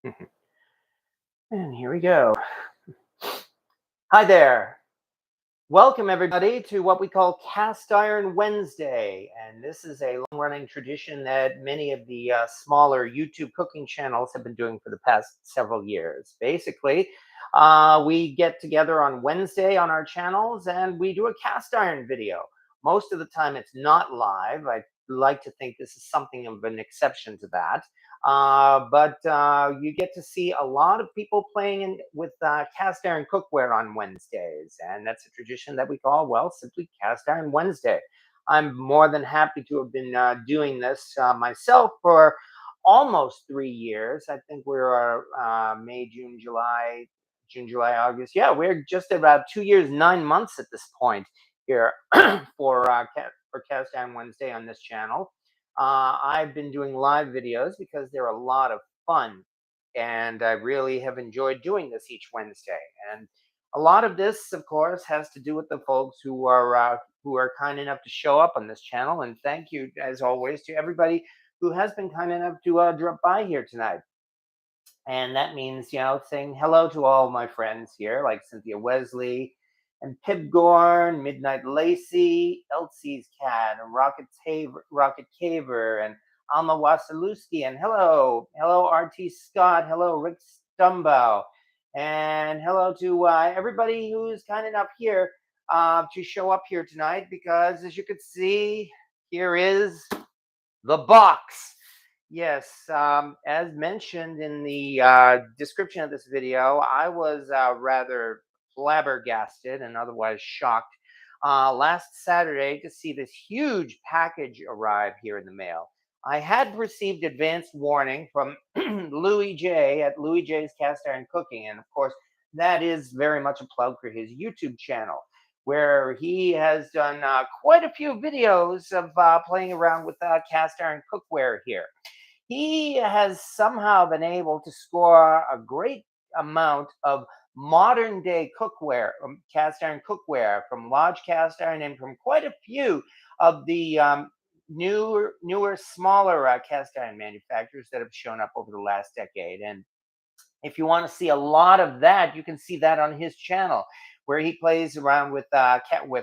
And here we go. Hi there. Welcome, everybody, to what we call Cast Iron Wednesday. And this is a long running tradition that many of the smaller YouTube cooking channels have been doing for the past several years. Basically, we get together on Wednesday on our channels and we do a cast iron video. Most of the time, it's not live. I like to think this is something of an exception to that. But you get to see a lot of people playing with cast iron cookware on Wednesdays, and that's a tradition that we call, well, simply Cast Iron Wednesday. I'm more than happy to have been doing this myself for almost 3 years. I think we're May, June, July, August. Yeah, we're just about 2 years, 9 months at this point here for Cast Iron Wednesday on this channel. I've been doing live videos because they're a lot of fun, and I really have enjoyed doing this each Wednesday. And a lot of this, of course, has to do with the folks who are kind enough to show up on this channel. And thank you, as always, to everybody who has been kind enough to drop by here tonight. And that means, saying hello to all my friends here, like Cynthia Wesley and Pib Gorn, Midnight Lacey, Elsie's Cat, and Rocket Caver, and Alma Wasilewski, and hello RT Scott, hello Rick Stumbow, and hello to everybody who's kind enough here to show up here tonight, because as you can see, here is the box. Yes, as mentioned in the description of this video, I was rather flabbergasted and otherwise shocked last Saturday to see this huge package arrive here in the mail. I had received advance warning from Louis J at Louis J's Cast Iron Cooking, and of course, that is very much a plug for his YouTube channel, where he has done quite a few videos of playing around with cast iron cookware here. He has somehow been able to score a great amount of modern day cookware, cast iron cookware from Lodge Cast Iron, and from quite a few of the newer, smaller cast iron manufacturers that have shown up over the last decade. And if you want to see a lot of that, you can see that on his channel, where he plays around with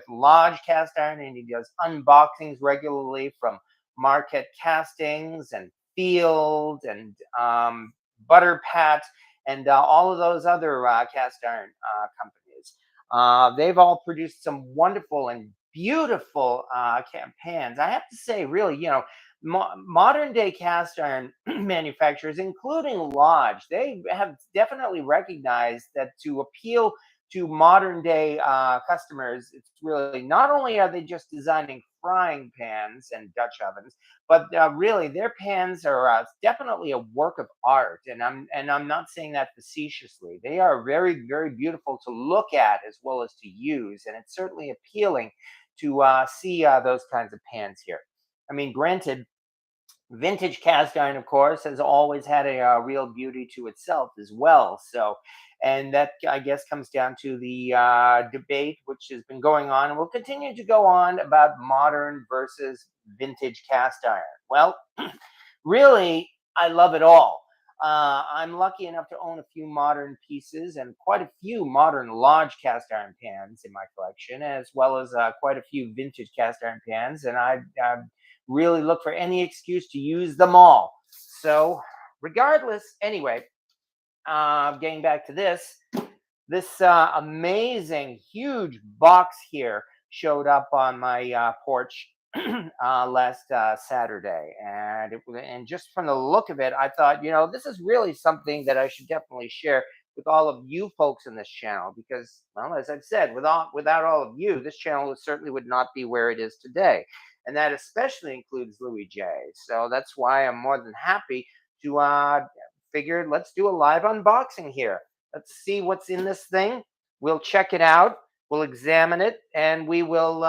Lodge Cast Iron, and he does unboxings regularly from Marquette Castings and Field and Butter Pat and all of those other cast iron companies. They've all produced some wonderful and beautiful pans. I have to say, really, modern day cast iron manufacturers, including Lodge, they have definitely recognized that to appeal to modern day customers, it's really not only are they just designing frying pans and Dutch ovens, but really their pans are definitely a work of art, and I'm not saying that facetiously. They are very, very beautiful to look at as well as to use, and it's certainly appealing to see those kinds of pans here. I mean, granted, vintage cast iron, of course, has always had a real beauty to itself as well. So, and that, I guess, comes down to the debate which has been going on and will continue to go on about modern versus vintage cast iron. Well, really, I love it all. I'm lucky enough to own a few modern pieces and quite a few modern Lodge cast iron pans in my collection, as well as quite a few vintage cast iron pans. And I really look for any excuse to use them all. So, regardless, anyway, getting back to this amazing, huge box here showed up on my porch last Saturday, and just from the look of it, I thought, this is really something that I should definitely share with all of you folks in this channel, because, well, as I've said, without all of you, this channel certainly would not be where it is today, and that especially includes Louis J. So that's why I'm more than happy to figure let's do a live unboxing here. Let's see what's in this thing. We'll check it out. We'll examine it, and we will,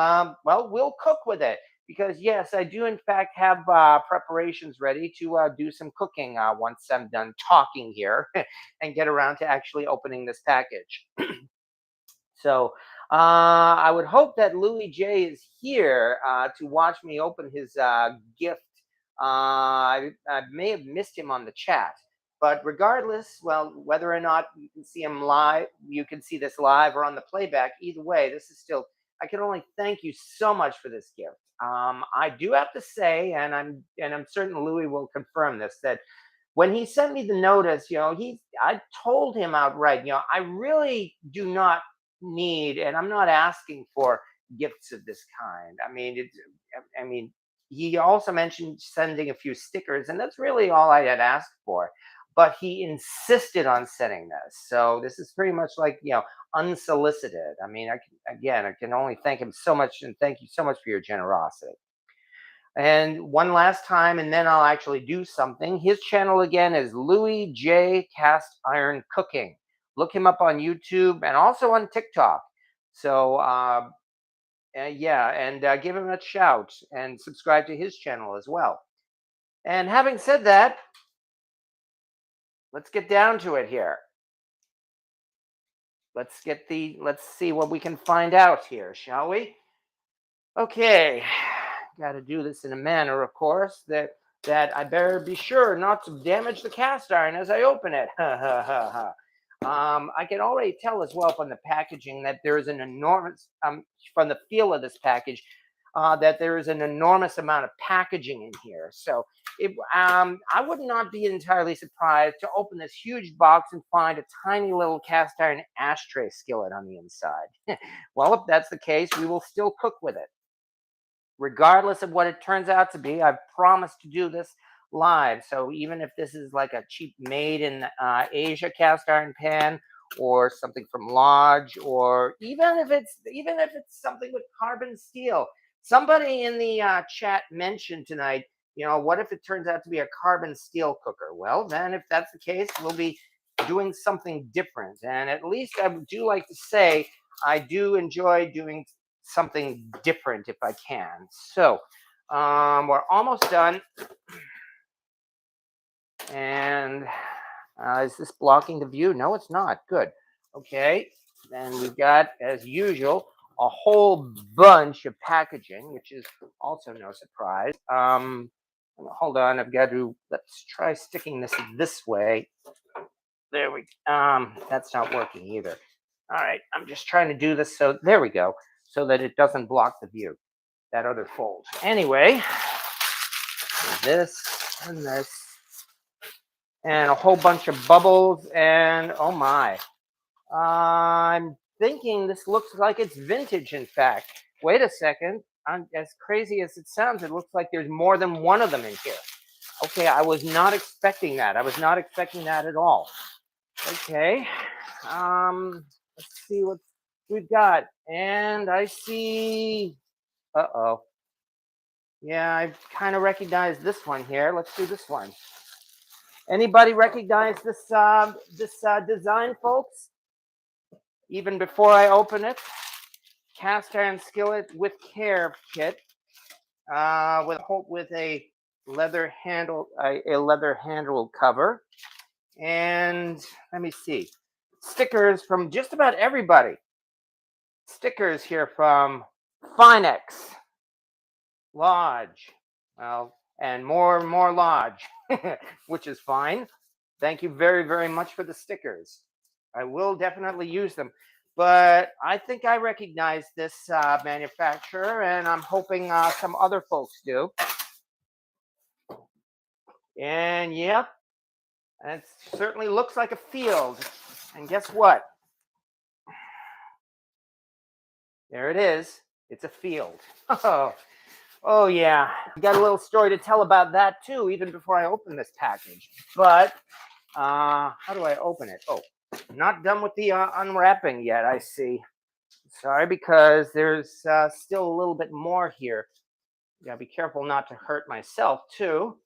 we'll cook with it. Because yes, I do in fact have preparations ready to do some cooking once I'm done talking here and get around to actually opening this package. So I would hope that Louis J is here to watch me open his gift. I may have missed him on the chat. But regardless, well, whether or not you can see him live, you can see this live or on the playback. Either way, this is still. I can only thank you so much for this gift. I do have to say, and I'm certain Louis will confirm this, that when he sent me the notice, I told him outright, I really do not need, and I'm not asking for gifts of this kind. I mean, he also mentioned sending a few stickers, and that's really all I had asked for. But he insisted on sending this, so this is pretty much like unsolicited. I mean, I can only thank him so much, and thank you so much for your generosity. And one last time, and then I'll actually do something. His channel again is Louis J Cast Iron Cooking. Look him up on YouTube and also on TikTok. So yeah, and give him a shout and subscribe to his channel as well. And having said that, let's get down to it here. Let's see what we can find out here, shall we? Okay, got to do this in a manner, of course, that I better be sure not to damage the cast iron as I open it. I can already tell as well from the packaging that there is an enormous, from the feel of this package, that there is an enormous amount of packaging in here. So I would not be entirely surprised to open this huge box and find a tiny little cast iron ashtray skillet on the inside. Well, if that's the case, we will still cook with it. Regardless of what it turns out to be, I've promised to do this live. So even if this is like a cheap made in Asia cast iron pan, or something from Lodge, or even if it's something with carbon steel. Somebody in the chat mentioned tonight, what if it turns out to be a carbon steel cooker? Well, then if that's the case, we'll be doing something different. And at least I do like to say I do enjoy doing something different if I can. So we're almost done. And is this blocking the view? No, it's not. Good. Okay. Then we've got, as usual, a whole bunch of packaging, which is also no surprise. Hold on. Let's try sticking this way. There we that's not working either. All right. I'm just trying to do this. So there we go. So that it doesn't block the view. That other fold. Anyway, this and this. And a whole bunch of bubbles, and oh my. I'm thinking this looks like it's vintage, in fact. Wait a second. As crazy as it sounds, it looks like there's more than one of them in here. Okay, I was not expecting that. I was not expecting that at all. Okay. Let's see what we've got. And I see, uh-oh. Yeah, I kind of recognize this one here. Let's do this one. Anybody recognize this design, folks? Even before I open it, cast iron skillet with care kit, with a leather handle cover, and let me see, stickers from just about everybody. Stickers here from Finex, Lodge, well, and more Lodge, which is fine. Thank you very, very much for the stickers. I will definitely use them. But I think I recognize this manufacturer, and I'm hoping some other folks do. And yep, it certainly looks like a field. And guess what? There it is. It's a field. Oh yeah. I got a little story to tell about that too, even before I open this package. But how do I open it? Oh, not done with the unwrapping yet, I see. Sorry, because there's still a little bit more here. Gotta be careful not to hurt myself too.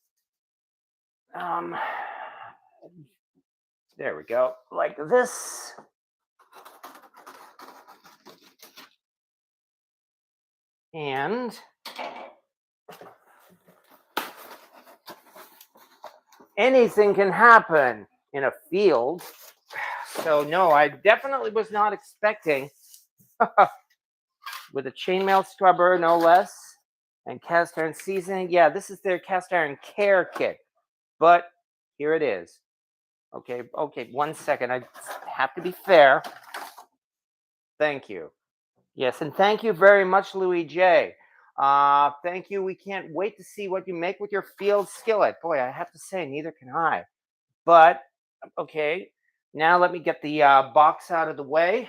There we go, like this. And anything can happen in a field. So no, I definitely was not expecting with a chainmail scrubber, no less, and cast iron seasoning. Yeah, this is their cast iron care kit. But here it is. Okay, 1 second. I have to be fair. Thank you. Yes, and thank you very much, Louis J. Thank you. We can't wait to see what you make with your field skillet. Boy, I have to say, neither can I. But okay, now let me get the box out of the way.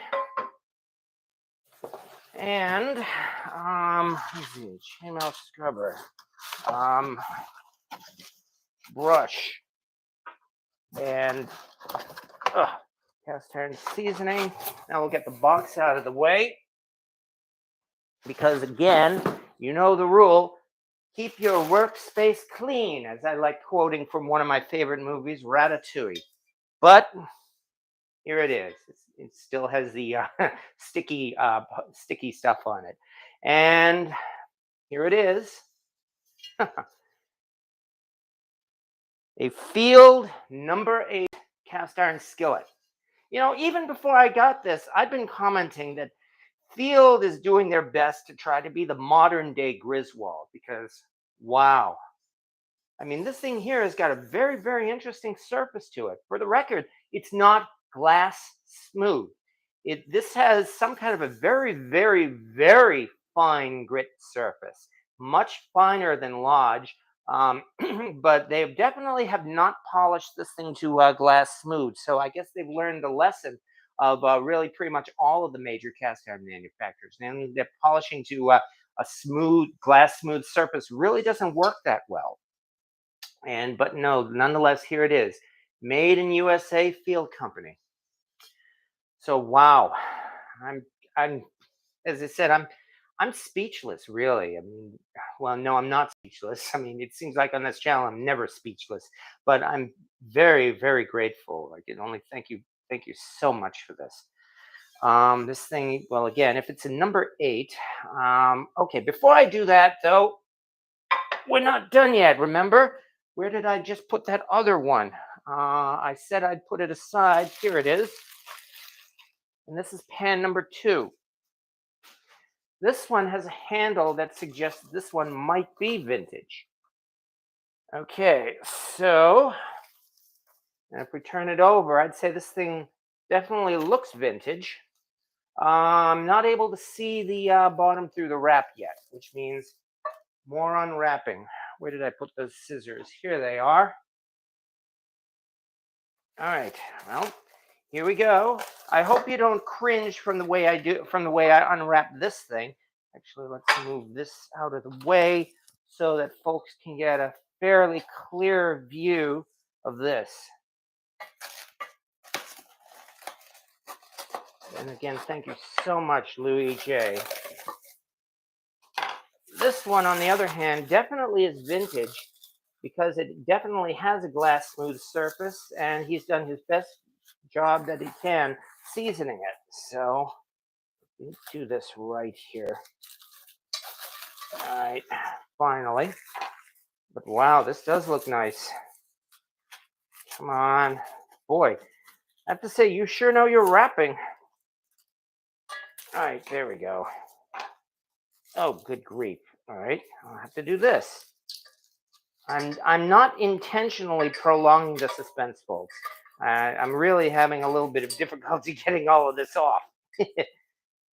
And let's see, chainmail scrubber, um, brush, and cast iron seasoning. Now we'll get the box out of the way because again, you know the rule. Keep your workspace clean, as I like quoting from one of my favorite movies, Ratatouille. But here it is. It still has the sticky stuff on it, and here it is. A field number 8 cast iron skillet. You know, even before I got this, I've been commenting that Field is doing their best to try to be the modern day Griswold because, wow. I mean, this thing here has got a very, very interesting surface to it. For the record, it's not glass smooth. This has some kind of a very, very, very fine grit surface, much finer than Lodge. But they definitely have not polished this thing to glass smooth. So I guess they've learned the lesson of really pretty much all of the major cast iron manufacturers. And they're polishing to a smooth, glass smooth surface really doesn't work that well. But no, nonetheless, here it is, made in USA Field Company. So wow, I'm as I said, I'm speechless, really. I mean, well, no, I'm not speechless. I mean, it seems like on this channel I'm never speechless, but I'm very, very grateful. I can only thank you so much for this. This thing, well, again, if it's a number 8, okay. Before I do that, though, we're not done yet. Remember, where did I just put that other one? I said I'd put it aside. Here it is, and this is pan number 2. This one has a handle that suggests this one might be vintage. Okay, so if we turn it over, I'd say this thing definitely looks vintage. I'm not able to see the bottom through the wrap yet, which means more unwrapping. Where did I put those scissors? Here they are. All right, well, here we go. I hope you don't cringe from the way I unwrap this thing. Actually, let's move this out of the way so that folks can get a fairly clear view of this. And again, thank you so much, Louis J. This one, on the other hand, definitely is vintage because it definitely has a glass smooth surface, and he's done his best job that he can seasoning it. So let's do this right here. All right, finally. But wow, this does look nice. Come on. Boy, I have to say, you sure know you're wrapping. All right, there we go. Oh, good grief. All right, I'll have to do this. I'm not intentionally prolonging the suspense, folks. I'm really having a little bit of difficulty getting all of this off.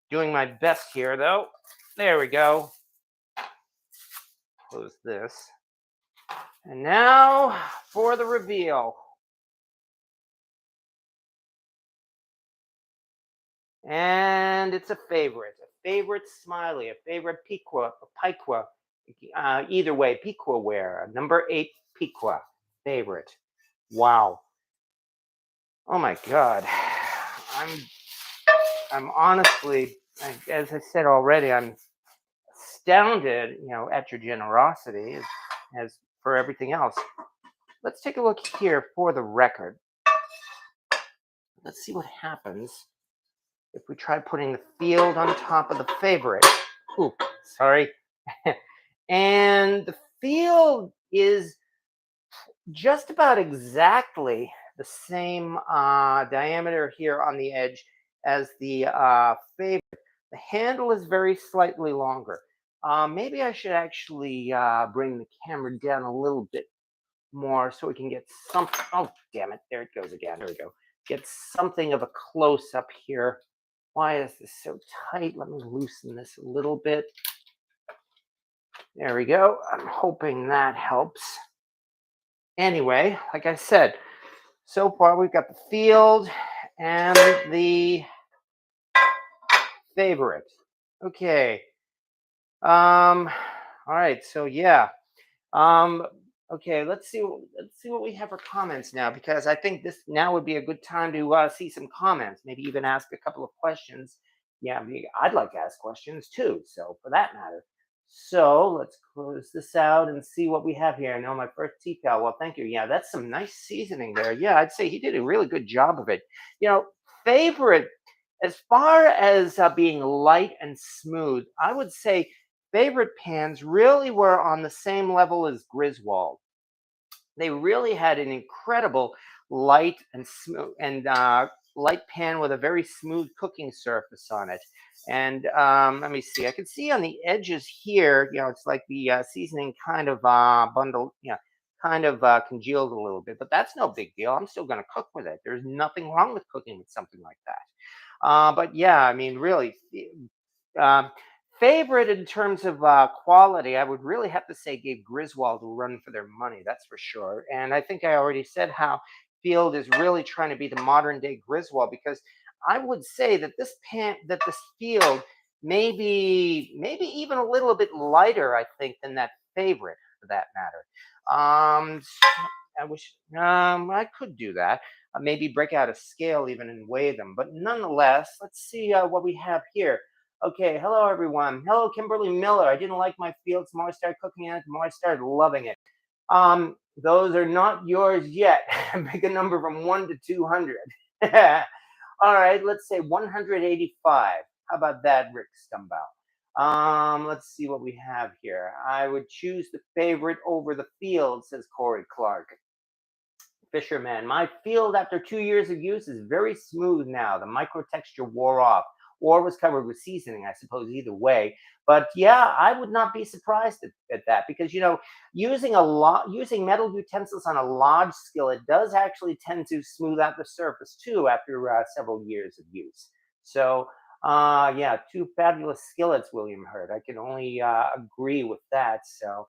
Doing my best here, though. There we go. Close this. And now for the reveal. And it's a favorite smiley, a favorite piqua. Either way, piqua wear, number 8 piqua, favorite. Wow. Oh my God. I'm I'm honestly, as I said already, I'm astounded, at your generosity as for everything else. Let's take a look here for the record. Let's see what happens if we try putting the field on top of the favorite. Ooh, sorry. And the field is just about exactly the same diameter here on the edge as the favorite. The handle is very slightly longer. Maybe I should actually bring the camera down a little bit more so we can get some. Oh, damn it. There it goes again. There we go. Get something of a close up here. Why is this so tight? Let me loosen this a little bit. There we go. I'm hoping that helps. Anyway, like I said, so far we've got the field and the favorite. Okay. All right. So yeah. Um, okay, let's see what we have for comments now, because I think this now would be a good time to see some comments. Maybe even ask a couple of questions. Yeah, I'd like to ask questions too. So for that matter, so let's close this out and see what we have here. Now my first tea pal. Well, thank you. Yeah, that's some nice seasoning there. Yeah, I'd say he did a really good job of it. You know, favorite as far as being light and smooth, I would say favorite pans really were on the same level as Griswold. They really had an incredible light and smooth and light pan with a very smooth cooking surface on it. And let me see. I can see on the edges here. It's like the seasoning kind of bundle. Kind of congealed a little bit, but that's no big deal. I'm still going to cook with it. There's nothing wrong with cooking with something like that. But yeah, I mean, really, um, favorite in terms of quality, I would really have to say gave Griswold a run for their money. That's for sure. And I think I already said how Field is really trying to be the modern day Griswold, because I would say that this Field maybe even a little bit lighter, I think, than that favorite for that matter. I wish I could do that. Maybe break out a scale even and weigh them. But nonetheless, let's see what we have here. Okay, hello everyone. Hello, Kimberly Miller. I didn't like my fields. The more I started cooking it, the more I started loving it. Those are not yours yet. Pick a number from 1 to 200. All right, let's say 185. How about that, Rick Stumbow? Let's see what we have here. I would choose the favorite over the field, says Corey Clark. Fisherman, my field after 2 years of use is very smooth now. The micro texture wore off or was covered with seasoning, I suppose, either way. But yeah, I would not be surprised at that, because using metal utensils on a large skillet does actually tend to smooth out the surface too after several years of use. So yeah, two fabulous skillets, William Hurt. I can only agree with that. So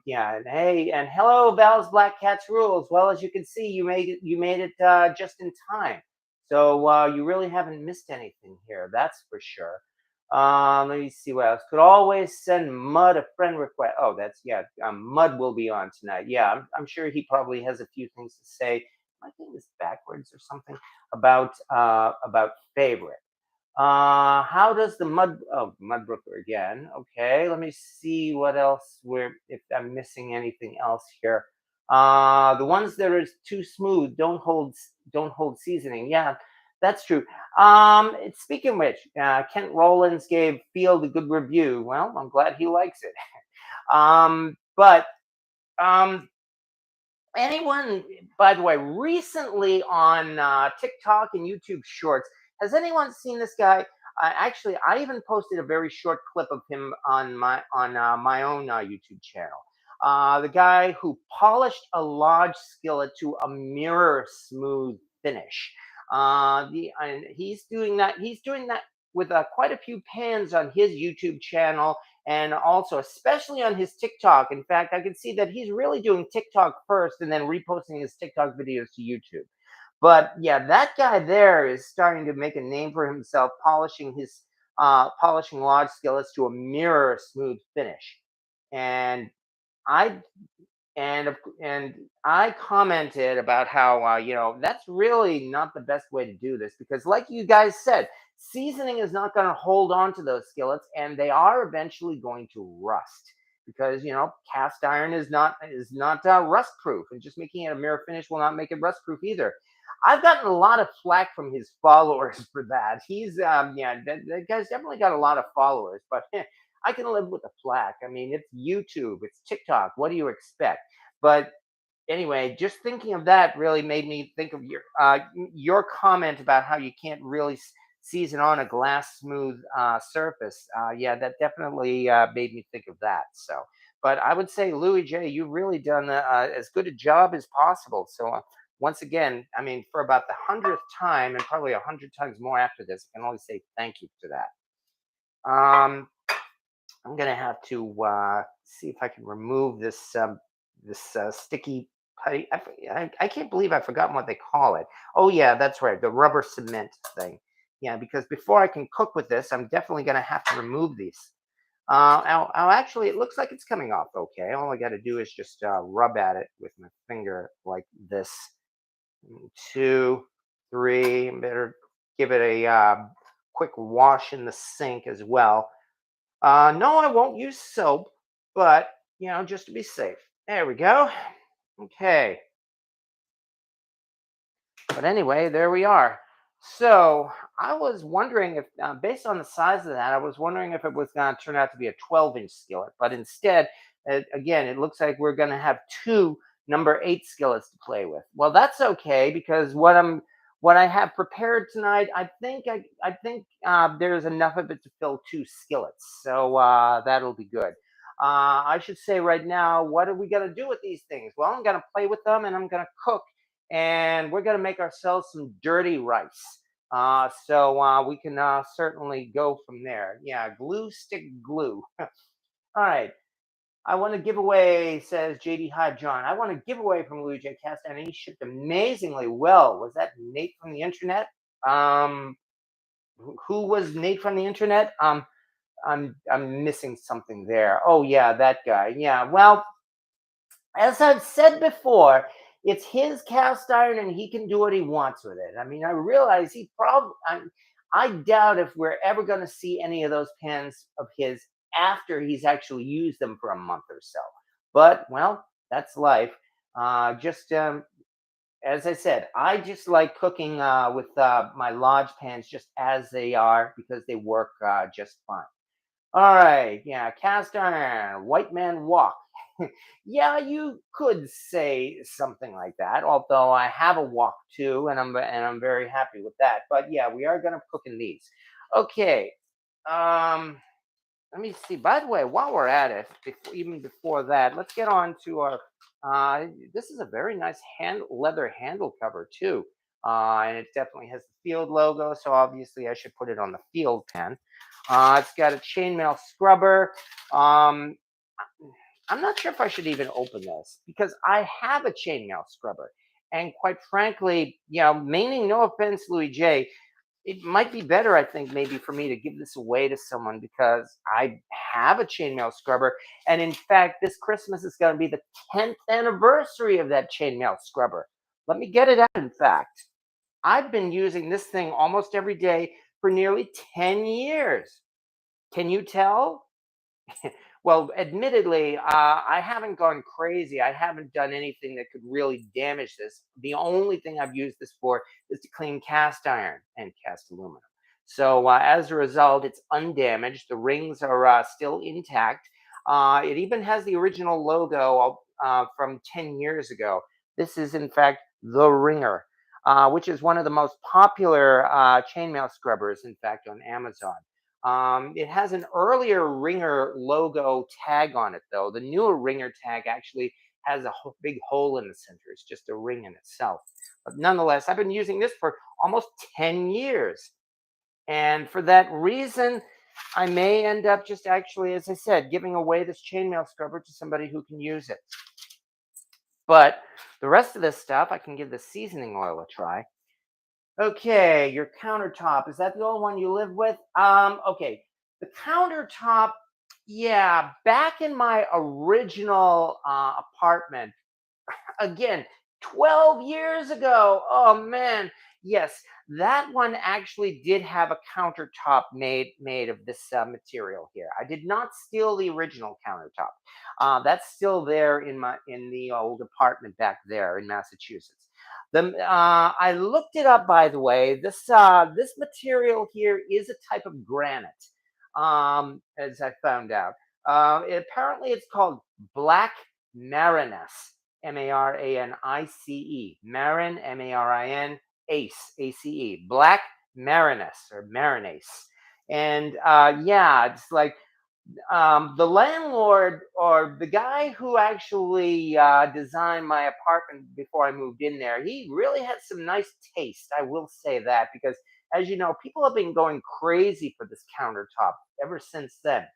yeah, and hey, and hello, Val's Black Cats Rules. Well, as you can see, you made it just in time. So you really haven't missed anything here, that's for sure. Let me see what else. Could always send Mud a friend request. Oh, that's yeah. Mud will be on tonight. Yeah, I'm sure he probably has a few things to say. I think it's backwards or something about favorite. How does the Mudbrooker again? Okay, let me see what else if I'm missing anything else here. The ones that are too smooth don't hold seasoning. Yeah, that's true. Speaking of which, Kent Rollins gave Field a good review. Well, I'm glad he likes it. But um, anyone, by the way, recently on TikTok and YouTube Shorts, has anyone seen this guy? Actually, I even posted a very short clip of him on my own YouTube channel. The guy who polished a large skillet to a mirror smooth finish. And he's doing that. He's doing that with quite a few pans on his YouTube channel, and also especially on his TikTok. In fact, I can see that he's really doing TikTok first and then reposting his TikTok videos to YouTube. But yeah, that guy there is starting to make a name for himself, polishing large skillets to a mirror smooth finish. And I and I commented about how that's really not the best way to do this, because, like you guys said, seasoning is not going to hold on to those skillets, and they are eventually going to rust, because cast iron is not rust proof, and just making it a mirror finish will not make it rust proof either. I've gotten a lot of flack from his followers for that. He's yeah, that guy's definitely got a lot of followers, but I can live with the flack. I mean, it's YouTube, it's TikTok. What do you expect? But anyway, just thinking of that really made me think of your comment about how you can't really season on a glass smooth surface. Yeah, that definitely made me think of that. So, But I would say, Louis J, you've really done as good a job as possible. So once again, I mean, for about the 100th time, and probably 100 times more after this, I can only say thank you for that. I'm gonna have to see if I can remove this sticky putty. I can't believe I've forgotten what they call it. Oh yeah, that's right, the rubber cement thing. Yeah, because before I can cook with this, I'm definitely gonna have to remove these. Actually, it looks like it's coming off okay. All I got to do is just rub at it with my finger like this. Two, three. Better give it a quick wash in the sink as well. No, I won't use soap, but just to be safe. There we go. Okay. But anyway, there we are. So I was wondering if, based on the size of that, I was wondering if it was going to turn out to be a 12-inch skillet. But instead, again, it looks like we're going to have two number 8 skillets to play with. Well, that's okay because what I have prepared tonight, I think there's enough of it to fill two skillets. So that'll be good. I should say right now, what are we going to do with these things? Well, I'm going to play with them and I'm going to cook and we're going to make ourselves some dirty rice. So we can certainly go from there. Yeah, glue, stick, glue. All right. I want to give away, says JD Hyde John. I want to give away from Louis J. Cast, and he shipped amazingly well. Was that Nate from the internet? Um, who was Nate from the internet? I'm missing something there. Oh yeah, that guy. Yeah. Well, as I've said before, it's his cast iron and he can do what he wants with it. I mean, I realize he probably, I doubt if we're ever going to see any of those pans of his after he's actually used them for a month or so. But, well, that's life. Just as I said, I just like cooking with my Lodge pans just as they are because they work just fine. All right, yeah, cast iron, white man walk. Yeah, you could say something like that. Although I have a wok too, and I'm very happy with that. But yeah, we are gonna cook in these. Okay. Um, let me see. By the way, while we're at it, even before that, let's get on to our. This is a very nice leather handle cover too, and it definitely has the Field logo. So obviously, I should put it on the Field pen. It's got a chainmail scrubber. Um, I'm not sure if I should even open this because I have a chainmail scrubber. And quite frankly, meaning no offense, Louis J, it might be better, I think, maybe for me to give this away to someone because I have a chainmail scrubber. And in fact, this Christmas is going to be the 10th anniversary of that chainmail scrubber. Let me get it out, in fact. I've been using this thing almost every day for nearly 10 years. Can you tell? Well, admittedly, I haven't gone crazy. I haven't done anything that could really damage this. The only thing I've used this for is to clean cast iron and cast aluminum. So as a result, it's undamaged. The rings are still intact. It even has the original logo from 10 years ago. This is, in fact, the Ringer, which is one of the most popular chainmail scrubbers, in fact, on Amazon. It has an earlier Ringer logo tag on it, though. The newer Ringer tag actually has a big hole in the center. It's just a ring in itself. But nonetheless, I've been using this for almost 10 years. And for that reason, I may end up just actually, as I said, giving away this chainmail scrubber to somebody who can use it. But the rest of this stuff, I can give the seasoning oil a try. Okay, your countertop. Is that the old one you live with? Okay. The countertop, yeah, back in my original apartment, again, 12 years ago. Oh man. Yes, that one actually did have a countertop made of this material here. I did not steal the original countertop. That's still there in the old apartment back there in Massachusetts. I looked it up, by the way. This material here is a type of granite, as I found out. Apparently, it's called black marinese, Maranice, marin, Marin, ace, black marinese or marinase. And yeah, it's like The landlord or the guy who actually designed my apartment before I moved in there, he really had some nice taste. I will say that because, as you know, people have been going crazy for this countertop ever since then.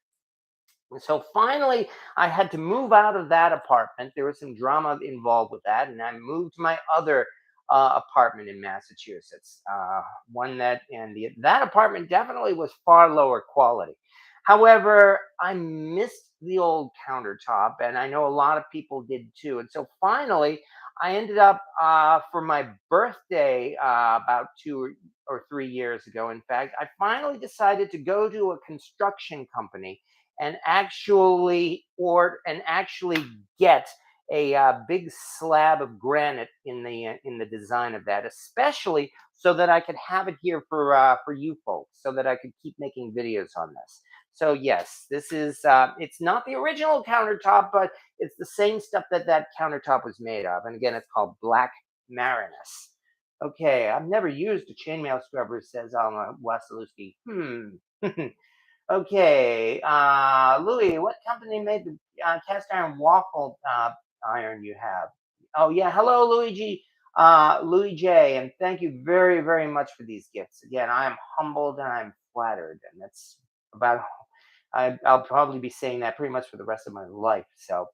And so finally, I had to move out of that apartment. There was some drama involved with that, and I moved to my other apartment in Massachusetts. One that, and that apartment definitely was far lower quality. However, I missed the old countertop, and I know a lot of people did too. And so finally, I ended up for my birthday about 2 or 3 years ago. In fact, I finally decided to go to a construction company and actually get a big slab of granite in the design of that, especially so that I could have it here for you folks, so that I could keep making videos on this. So yes, this is it's not the original countertop, but it's the same stuff that that countertop was made of, and again, it's called Black Marinus. Okay, I've never used a chainmail scrubber, says Alma Wasilewski. Okay, Louis, what company made the cast iron waffle iron you have? Oh yeah, hello, Louis J, and thank you very, very much for these gifts. Again, I am humbled and I'm flattered, and that's about. I'll probably be saying that pretty much for the rest of my life. So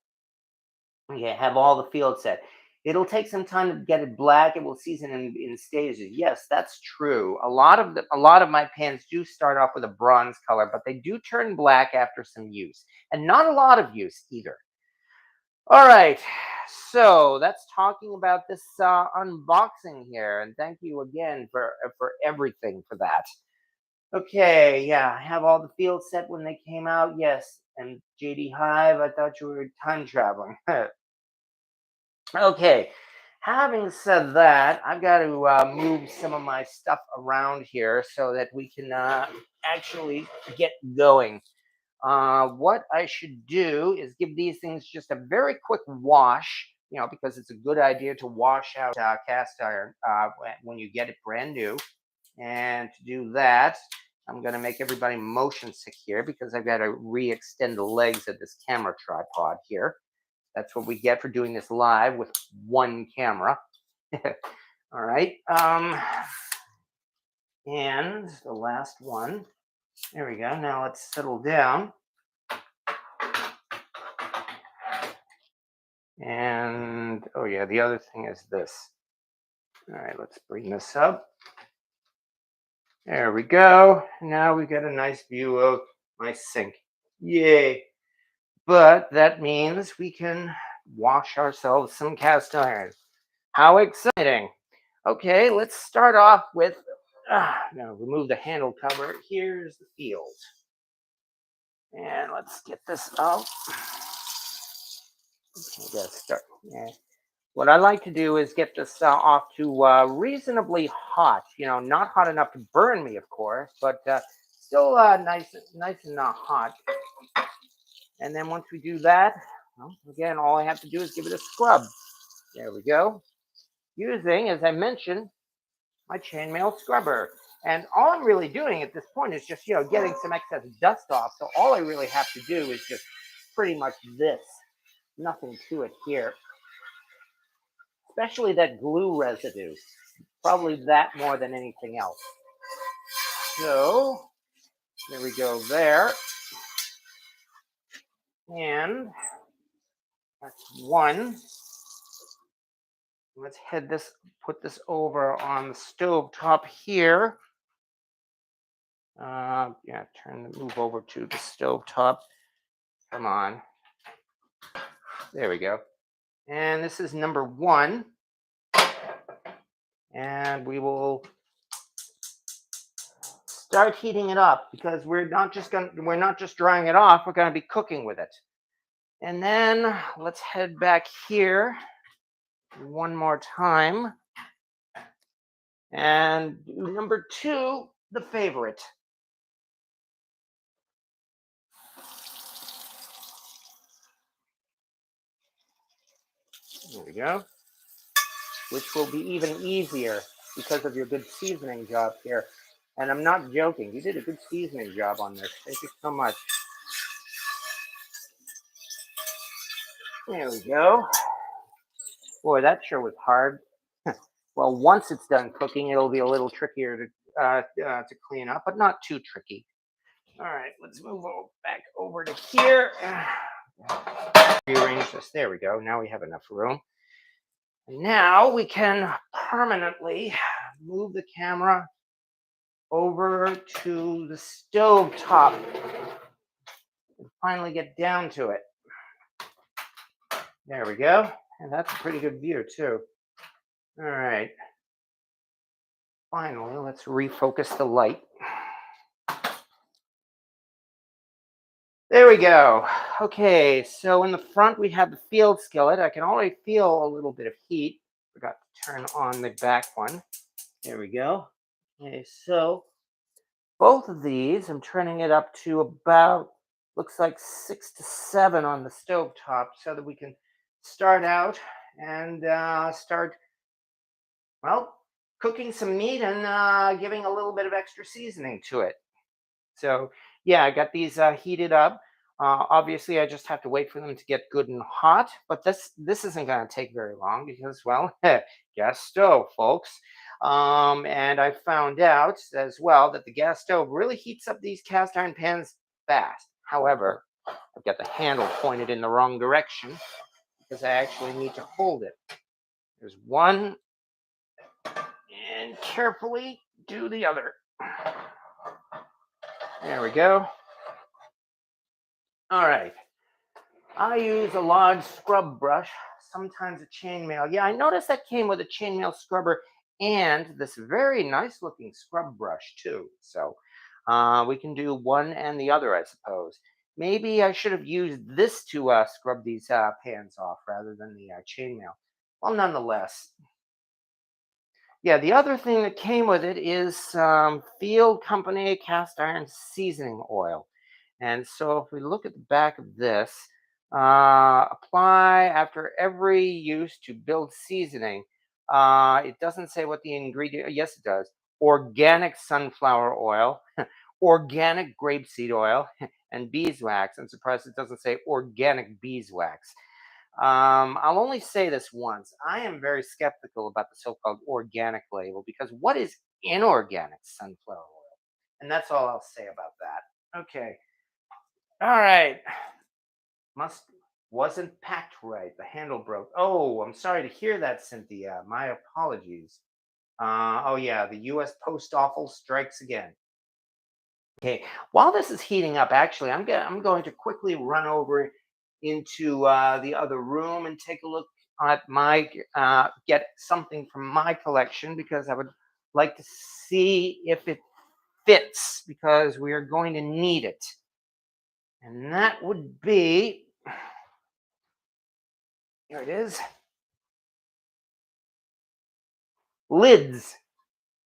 okay, have all the field set. It'll take some time to get it black. It will season in stages. Yes, that's true. A lot of my pans do start off with a bronze color, but they do turn black after some use, and not a lot of use either. All right, so that's talking about this unboxing here, and thank you again for everything for that. Okay, yeah, I have all the field set when they came out. Yes, and JD Hive, I thought you were time traveling. Okay, having said that, I've got to move some of my stuff around here so that we can actually get going. What I should do is give these things just a very quick wash, because it's a good idea to wash out cast iron when you get it brand new. And to do that, I'm going to make everybody motion sick here because I've got to re-extend the legs of this camera tripod here. That's what we get for doing this live with one camera. All right. And the last one. There we go. Now let's settle down. And oh yeah, the other thing is this. All right, let's bring this up. There we go. Now we get a nice view of my sink. Yay. But that means we can wash ourselves some cast iron. How exciting. Okay, let's start off with, now remove the handle cover. Here's the field. And let's get this out. Okay, let's start. Yeah. What I like to do is get this off to reasonably hot. Not hot enough to burn me, of course, but still nice and hot. And then once we do that, well, again, all I have to do is give it a scrub. There we go. Using, as I mentioned, my chainmail scrubber. And all I'm really doing at this point is just, getting some excess dust off. So all I really have to do is just pretty much this. Nothing to it here. Especially that glue residue. Probably that more than anything else. So there we go there. And that's one. Let's put this over on the stove top here. Move over to the stove top. Come on. There we go. And this is number one. And we will start heating it up because we're not just drying it off, we're going to be cooking with it. And then let's head back here one more time. And number two, the favorite. There we go. Which will be even easier because of your good seasoning job here. And I'm not joking. You did a good seasoning job on this. Thank you so much. There we go. Boy, that sure was hard. Well, once it's done cooking, it'll be a little trickier to clean up, but not too tricky. All right, let's move back over to here. Rearrange this. There we go. Now we have enough room. And now we can permanently move the camera over to the stove top and finally get down to it. There we go. And that's a pretty good view too. All right. Finally, let's refocus the light. There we go. Okay, so in the front we have the field skillet. I can already feel a little bit of heat. Forgot to turn on the back one. There we go. Okay, so both of these, I'm turning it up to about, looks like 6 to 7 on the stove top so that we can start out and start, well, cooking some meat and giving a little bit of extra seasoning to it. So yeah, I got these heated up. Obviously, I just have to wait for them to get good and hot. But this isn't going to take very long because, well, gas stove, folks. And I found out as well that the gas stove really heats up these cast iron pans fast. However, I've got the handle pointed in the wrong direction because I actually need to hold it. There's one, and carefully do the other. There we go. All right. I use a large scrub brush, sometimes a chainmail. Yeah, I noticed that came with a chainmail scrubber and this very nice looking scrub brush too. So we can do one and the other, I suppose. Maybe I should have used this to scrub these pans off rather than the chainmail. Well, nonetheless, yeah, the other thing that came with it is some Field Company cast iron seasoning oil. And so if we look at the back of this, apply after every use to build seasoning. It doesn't say what the ingredient, yes, it does. Organic sunflower oil, organic grapeseed oil, and beeswax. I'm surprised it doesn't say organic beeswax. I'll only say this once. I am very skeptical about the so called organic label because what is inorganic sunflower oil? And that's all I'll say about that. Okay. All right. Must wasn't packed right. The handle broke. Oh, I'm sorry to hear that, Cynthia. My apologies. Oh yeah, the U.S. Post Office strikes again. Okay, while this is heating up, actually, I'm going to quickly run over into the other room and take a look at my get something from my collection because I would like to see if it fits because we are going to need it, and that would be, here it is, lids.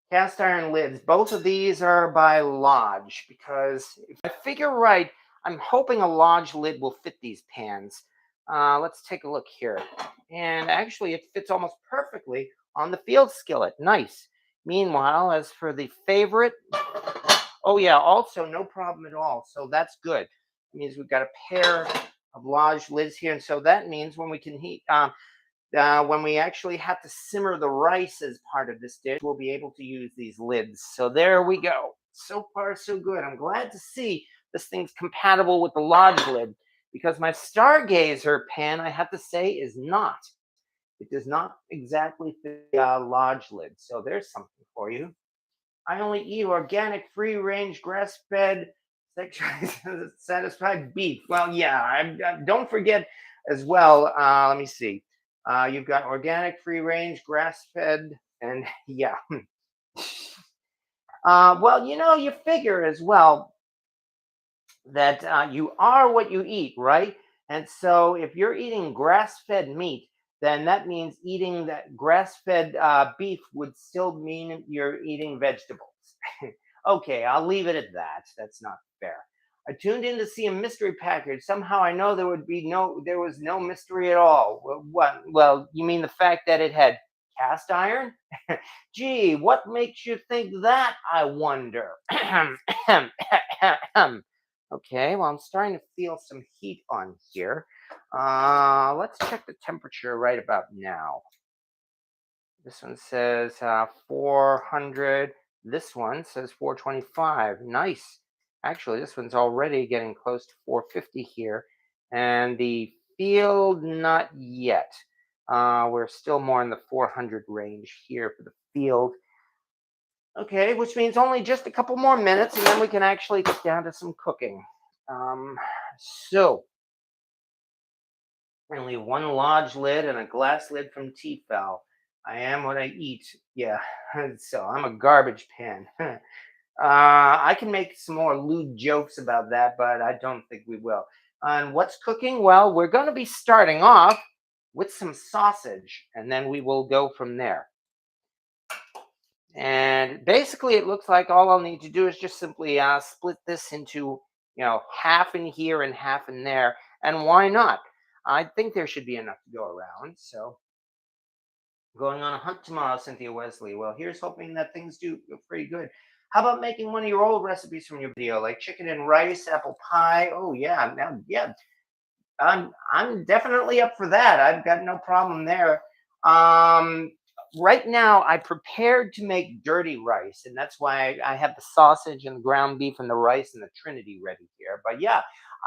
Cast iron lids. Both of these are by Lodge because if I figure right, I'm hoping a Lodge lid will fit these pans. Let's take a look here. And actually, it fits almost perfectly on the field skillet. Nice. Meanwhile, as for the favorite, oh yeah, also no problem at all. So that's good. It means we've got a pair of Lodge lids here. And so that means when we can heat, when we actually have to simmer the rice as part of this dish, we'll be able to use these lids. So there we go. So far, so good. I'm glad to see this thing's compatible with the Lodge lid because my Stargazer pan, I have to say, is not. It does not exactly fit the Lodge lid. So there's something for you. I only eat organic, free-range, grass-fed, satisfied beef. Well, yeah. Don't forget as well. Let me see. You've got organic, free-range, grass-fed, and yeah. Well, you figure as well that you are what you eat, right? And so if you're eating grass-fed meat, then that means eating that grass-fed beef would still mean you're eating vegetables. Okay, I'll leave it at that. That's not fair. I tuned in to see a mystery package. Somehow I know there was no mystery at all. What? Well, you mean the fact that it had cast iron? Gee, what makes you think that, I wonder? Okay, well, I'm starting to feel some heat on here. Let's check the temperature right about now. This one says 400. This one says 425. Nice. Actually, this one's already getting close to 450 here. And the field, not yet. We're still more in the 400 range here for the field. Okay, which means only just a couple more minutes, and then we can actually get down to some cooking. Um, so, only one lodge lid and a glass lid from Tefal. I am what I eat. Yeah, so I'm a garbage pan. I can make some more lewd jokes about that, but I don't think we will. And what's cooking? Well, we're going to be starting off with some sausage, and then we will go from there. And basically, it looks like all I'll need to do is just simply split this into, half in here and half in there. And why not? I think there should be enough to go around. So, going on a hunt tomorrow, Cynthia Wesley. Well, here's hoping that things do pretty good. How about making one of your old recipes from your video, like chicken and rice, apple pie? Oh yeah, yeah, I'm definitely up for that. I've got no problem there. Um, right now, I prepared to make dirty rice, and that's why I have the sausage and the ground beef and the rice and the trinity ready here. But yeah,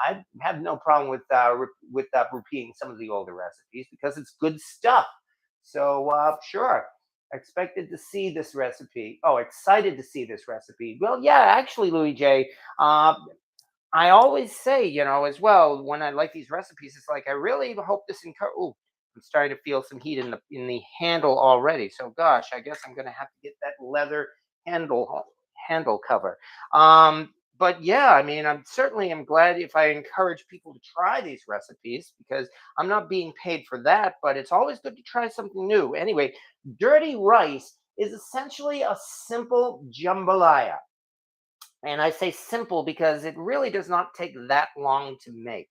I have no problem with repeating some of the older recipes because it's good stuff. So sure. Expected to see this recipe. Oh, excited to see this recipe. Well, yeah, actually, Louis J. I always say, as well, when I like these recipes, it's like I really hope this encourage. Oh, I'm starting to feel some heat in the handle already. So, gosh, I guess I'm gonna have to get that leather handle handle cover. But yeah, I mean, I'm certainly am glad if I encourage people to try these recipes because I'm not being paid for that. But it's always good to try something new. Anyway, dirty rice is essentially a simple jambalaya. And I say simple because it really does not take that long to make.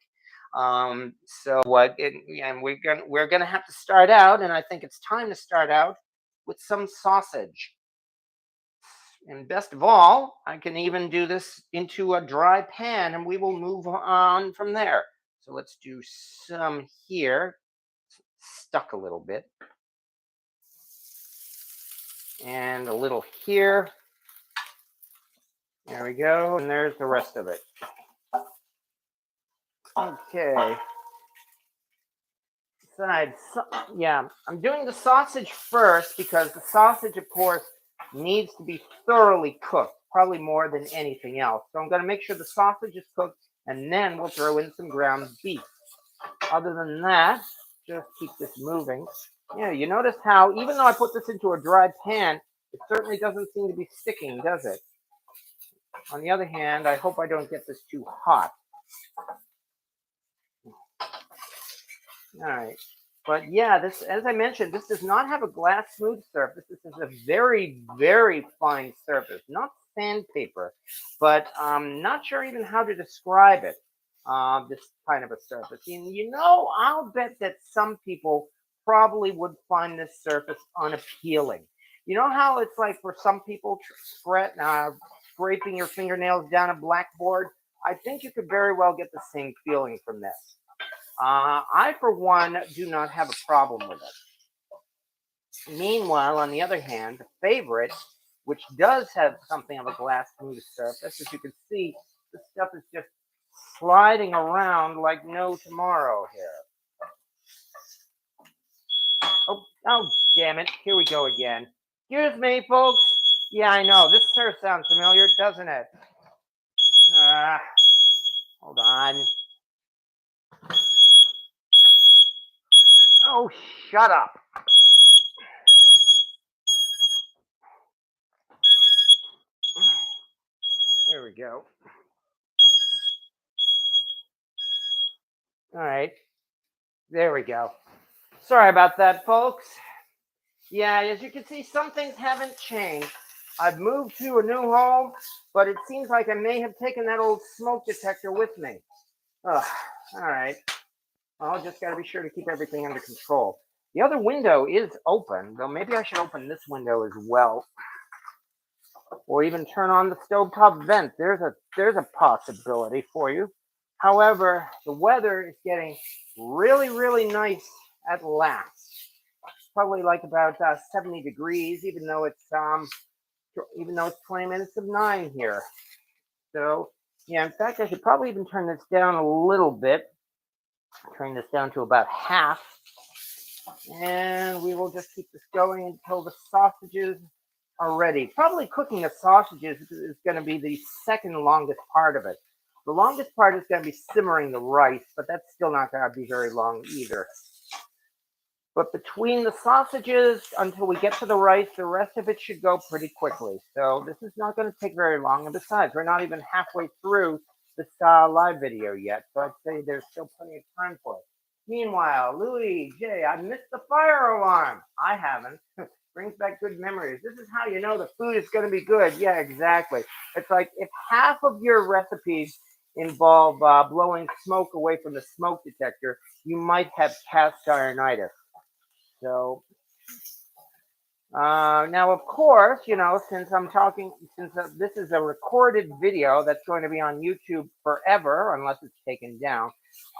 So what? And we're gonna have to start out, and I think it's time to start out with some sausage. And best of all, I can even do this into a dry pan, and we will move on from there. So let's do some here. Stuck a little bit, and a little here. There we go, and there's the rest of it. Okay. Side, yeah, I'm doing the sausage first because the sausage, of course, needs to be thoroughly cooked, probably more than anything else. So I'm going to make sure the sausage is cooked, and then we'll throw in some ground beef. Other than that, just keep this moving. Yeah, you notice how even though I put this into a dry pan, it certainly doesn't seem to be sticking, does it? On the other hand, I hope I don't get this too hot. All right. But yeah, this, as I mentioned, this does not have a glass smooth surface. This is a very, very fine surface, not sandpaper, but I'm not sure even how to describe it. This kind of a surface. And I'll bet that some people probably would find this surface unappealing. You know how it's like for some people scraping your fingernails down a blackboard? I think you could very well get the same feeling from this. I, for one, do not have a problem with it. Meanwhile, on the other hand, the favorite, which does have something of a glass smooth surface, as you can see, the stuff is just sliding around like no tomorrow here. Oh, damn it. Here we go again. Excuse me, folks. Yeah, I know. This sure sounds familiar, doesn't it? Hold on. Oh, shut up. There we go. All right. There we go. Sorry about that, folks. Yeah, as you can see, some things haven't changed. I've moved to a new home, but it seems like I may have taken that old smoke detector with me. Ugh, all right. I'll just got to be sure to keep everything under control. The other window is open, though maybe I should open this window as well. Or even turn on the stovetop vent. There's a possibility for you. However, the weather is getting really, really nice at last. Probably like about 70 degrees, even though it's 20 minutes of 9 here. So, yeah, in fact, I should probably even turn this down a little bit. Turn this down to about half. And we will just keep this going until the sausages are ready. Probably cooking the sausages is going to be the second longest part of it. The longest part is going to be simmering the rice, but that's still not going to be very long either. But between the sausages until we get to the rice, the rest of it should go pretty quickly. So this is not going to take very long. And besides, we're not even halfway through this live video yet. So I'd say there's still plenty of time for it. Meanwhile, Louis, Jay, I missed the fire alarm. I haven't. Brings back good memories. This is how you know the food is going to be good. Yeah, exactly. It's like if half of your recipes involve blowing smoke away from the smoke detector, you might have cast ironitis. So now, of course, since this is a recorded video that's going to be on YouTube forever, unless it's taken down,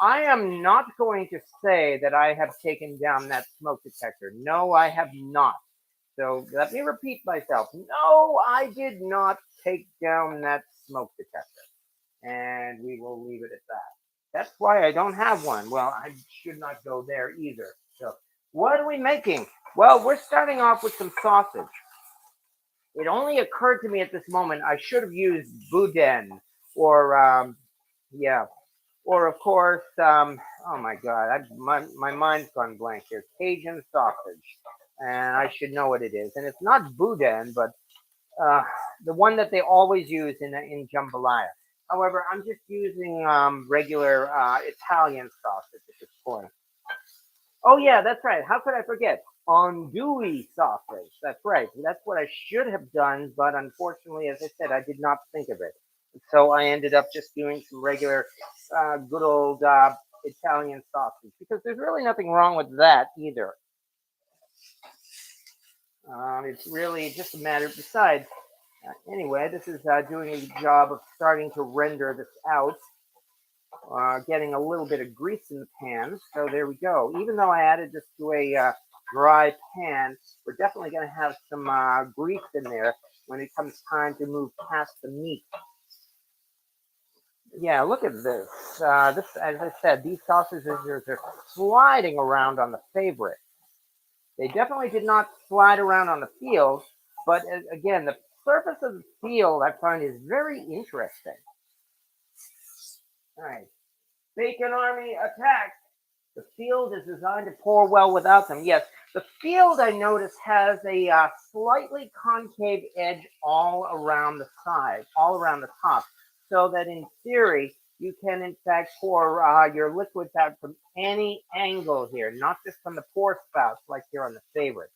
I am not going to say that I have taken down that smoke detector. No, I have not. So let me repeat myself. No, I did not take down that smoke detector. And we will leave it at that. That's why I don't have one. Well, I should not go there either. So what are we making? Well, we're starting off with some sausage. It only occurred to me at this moment I should have used boudin or or of course oh my god, my mind's gone blank here. Cajun sausage, and I should know what it is. And it's not boudin, but the one that they always use in jambalaya. However, I'm just using regular Italian sausage at this point. Oh yeah, that's right. How could I forget? Andouille sausage. That's right. That's what I should have done, but unfortunately, as I said, I did not think of it. So I ended up just doing some regular, good old Italian sausage because there's really nothing wrong with that either. It's really just a matter. Besides, anyway, this is doing a job of starting to render this out. Getting a little bit of grease in the pan. So there we go. Even though I added this to a dry pan, we're definitely going to have some grease in there when it comes time to move past the meat. Yeah, look at this. This, as I said, these sausages are sliding around on the favorite. They definitely did not slide around on the field, but again, the surface of the field I find is very interesting. All right. Bacon Army attack. The field is designed to pour well without them. Yes, the field I notice has a slightly concave edge all around the side, all around the top, so that in theory you can in fact pour your liquids out from any angle here, not just from the pour spouts like here on the favorite.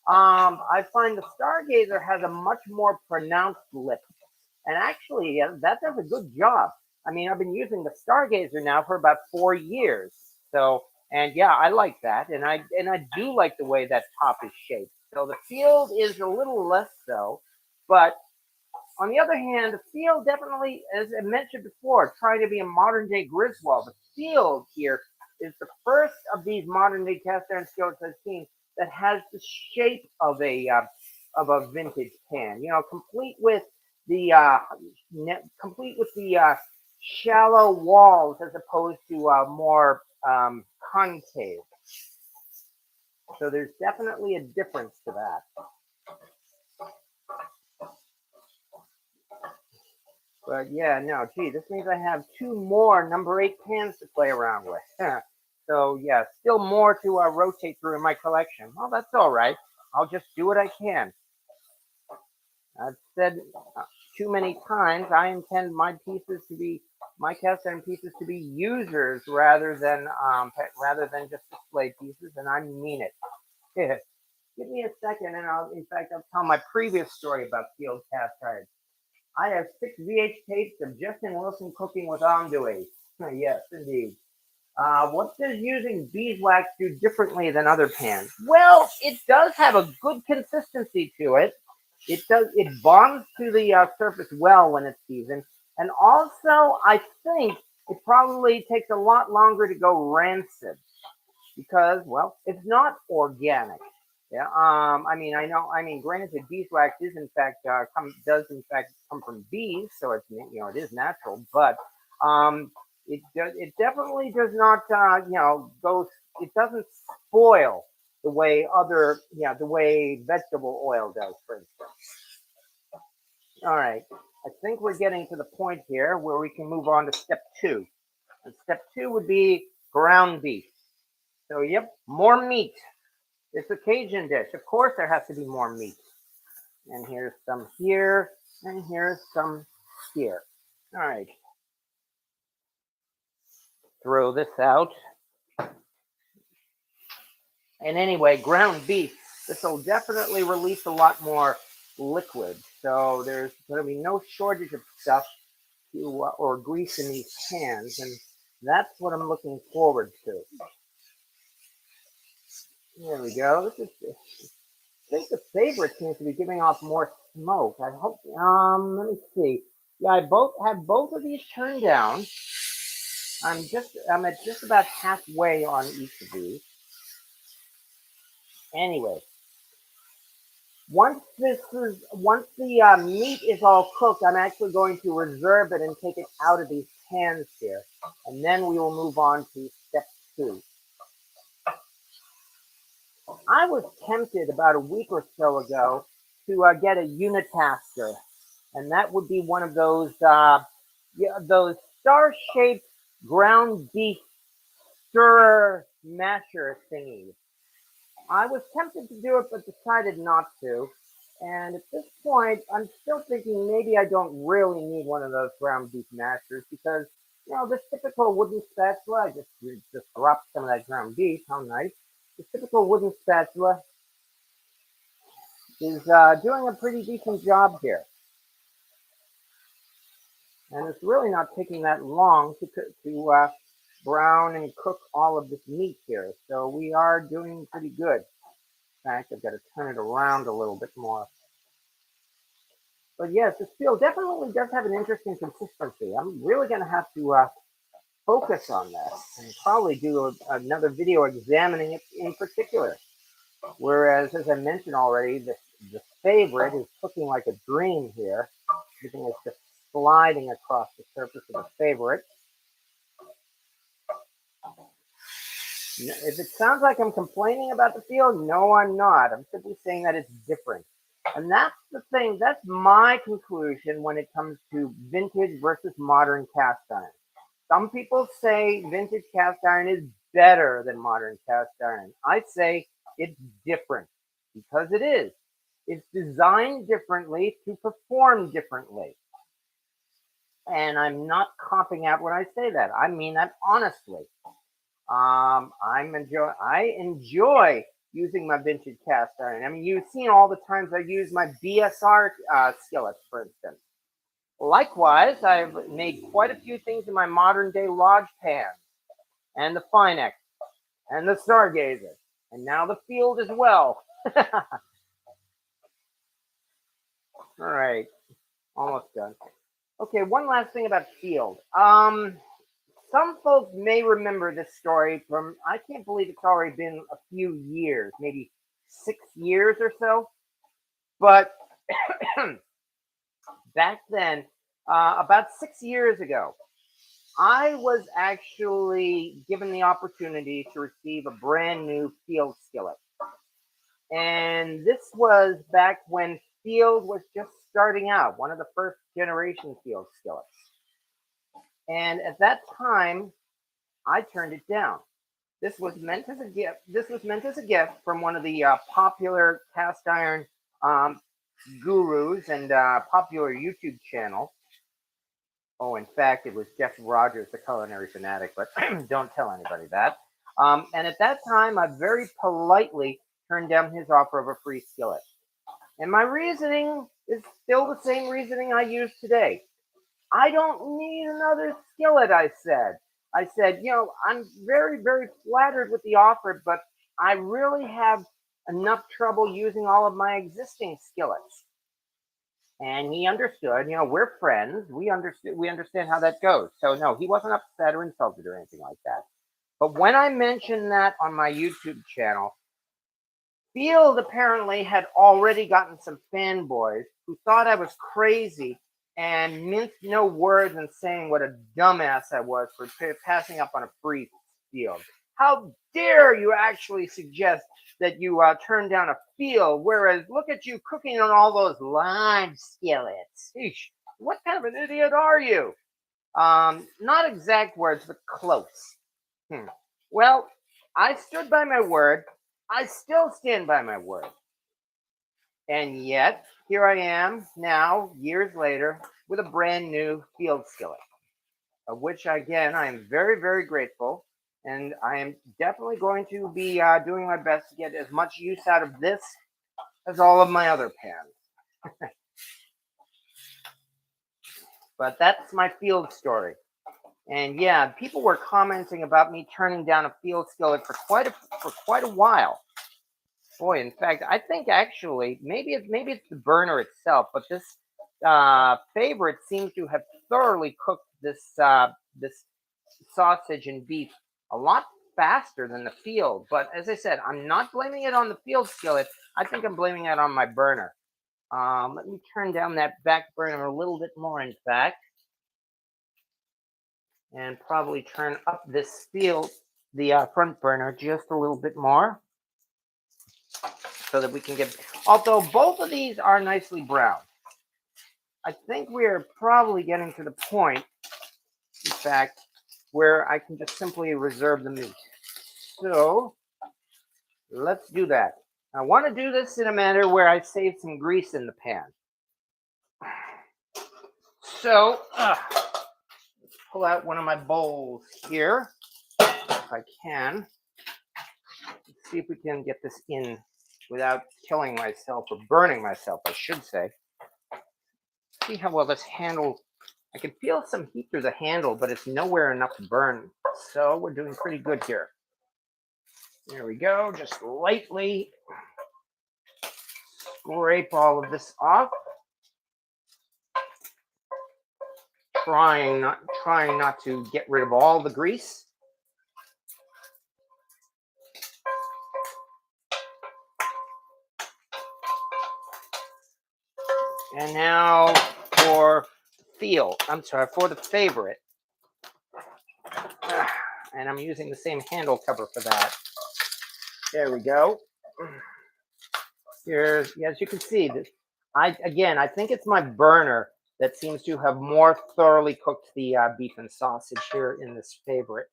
I find the Stargazer has a much more pronounced lip, and actually that does a good job. I mean, I've been using the Stargazer now for about 4 years. So, and yeah, I like that, and I do like the way that top is shaped. So the field is a little less so, but on the other hand, the field definitely, as I mentioned before, trying to be a modern day Griswold. The field here is the first of these modern day cast iron skillets I've seen that has the shape of a vintage pan. You know, complete with the shallow walls as opposed to more concave. So there's definitely a difference to that. But yeah, no, gee, this means I have 2 more number 8 pans to play around with. So yeah, still more to rotate through in my collection. Well, that's all right. I'll just do what I can. I've said too many times I intend my cast iron pieces to be users rather than just display pieces, and I mean it. Give me a second, and I'll tell my previous story about field cast iron. I have 6 VH tapes of Justin Wilson cooking with andouille. Yes, indeed. What does using beeswax do differently than other pans? Well, it does have a good consistency to it. It bonds to the surface well when it's seasoned. And also, I think it probably takes a lot longer to go rancid because, well, it's not organic. Yeah. I mean, I know. I mean, granted, beeswax is in fact does in fact come from bees, so it's it is natural, but um, it definitely does not go. It doesn't spoil the way the way vegetable oil does, for instance. All right. I think we're getting to the point here where we can move on to step two. And step two would be ground beef. So, yep, more meat. It's a Cajun dish. Of course, there has to be more meat. And here's some here, and here's some here. All right. Throw this out. And anyway, ground beef. This will definitely release a lot more liquid. So there's going to be no shortage of stuff or grease in these pans. And that's what I'm looking forward to. There we go. I think the favorite seems to be giving off more smoke. I hope. Let me see. Yeah, I have both of these turned down. I'm at just about halfway on each of these. Anyway, once the meat is all cooked, I'm actually going to reserve it and take it out of these pans here, and then we will move on to step two. I was tempted about a week or so ago to get a unitasker, and that would be one of those star-shaped ground beef stirrer masher thingies. I was tempted to do it, but decided not to. And at this point, I'm still thinking maybe I don't really need one of those ground beef mashers because, this typical wooden spatula, I just dropped some of that ground beef, how nice. The typical wooden spatula is doing a pretty decent job here. And it's really not taking that long to brown and cook all of this meat here. So we are doing pretty good. In fact, I've got to turn it around a little bit more. But yes, this field definitely does have an interesting consistency. I'm really going to have to focus on that and probably do another video examining it in particular. Whereas, as I mentioned already, the favorite is cooking like a dream here. Everything is just sliding across the surface of the favorite. If it sounds like I'm complaining about the field, no, I'm not. I'm simply saying that it's different. And that's the thing. That's my conclusion when it comes to vintage versus modern cast iron. Some people say vintage cast iron is better than modern cast iron. I say it's different because it is. It's designed differently to perform differently. And I'm not copping out when I say that. I mean that honestly. I enjoy using my vintage cast iron. I mean, you've seen all the times I use my BSR skillets, for instance. Likewise, I've made quite a few things in my modern day lodge pans, and the Finex, and the Stargazer, and now the field as well. All right, almost done. Okay, one last thing about field. Some folks may remember this story from, I can't believe it's already been a few years, maybe 6 years or so. But back then, about 6 years ago, I was actually given the opportunity to receive a brand new field skillet. And this was back when field was just starting out, one of the first generation field skillets. And at that time, I turned it down. This was meant as a gift. This was meant as a gift from one of the popular cast iron gurus and popular YouTube channel. Oh, in fact, it was Jeff Rogers, the culinary fanatic, but don't tell anybody that. And at that time, I very politely turned down his offer of a free skillet. And my reasoning is still the same reasoning I use today. I don't need another skillet, I said. I said, I'm very, very flattered with the offer, but I really have enough trouble using all of my existing skillets. And he understood, we're friends. We understand how that goes. So no, he wasn't upset or insulted or anything like that. But when I mentioned that on my YouTube channel, Field apparently had already gotten some fanboys who thought I was crazy and minced no words in saying what a dumbass I was for passing up on a free field. How dare you actually suggest that you turn down a field, whereas look at you cooking on all those live skillets. Eesh, what kind of an idiot are you? Not exact words, but close. Well, I stood by my word. I still stand by my word. And yet, here I am now, years later, with a brand new field skillet, of which, again, I am very, very grateful. And I am definitely going to be doing my best to get as much use out of this as all of my other pans. But that's my field story. And yeah, people were commenting about me turning down a field skillet for quite a while. Boy, in fact, I think actually maybe it's the burner itself, but this favorite seems to have thoroughly cooked this sausage and beef a lot faster than the field. But as I said, I'm not blaming it on the field skillet. I think I'm blaming it on my burner. Let me turn down that back burner a little bit more, in fact, and probably turn up this the front burner just a little bit more, so that we can get, although both of these are nicely browned, I think we are probably getting to the point, in fact, where I can just simply reserve the meat. So let's do that. I want to do this in a manner where I save some grease in the pan. So let's pull out one of my bowls here, if I can. Let's see if we can get this in without killing myself or burning myself, I should say. See how well this handle, I can feel some heat through the handle, but it's nowhere enough to burn. So we're doing pretty good here. There we go. Just lightly scrape all of this off. Trying not to get rid of all the grease. And now for the favorite. And I'm using the same handle cover for that. There we go. Here's, as you can see, I think it's my burner that seems to have more thoroughly cooked the beef and sausage here in this favorite.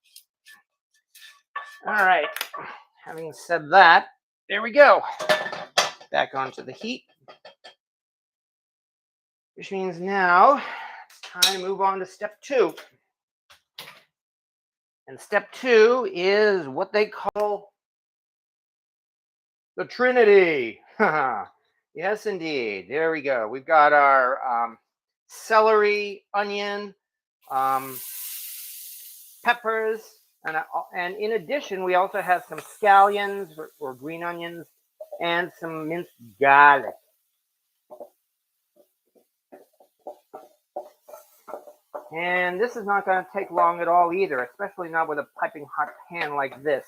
All right, having said that, there we go. Back onto the heat, which means now it's time to move on to step 2. And step 2 is what they call the trinity. Yes, indeed. There we go. We've got our celery, onion, peppers, and in addition, we also have some scallions or green onions and some minced garlic. And this is not going to take long at all either, especially not with a piping hot pan like this.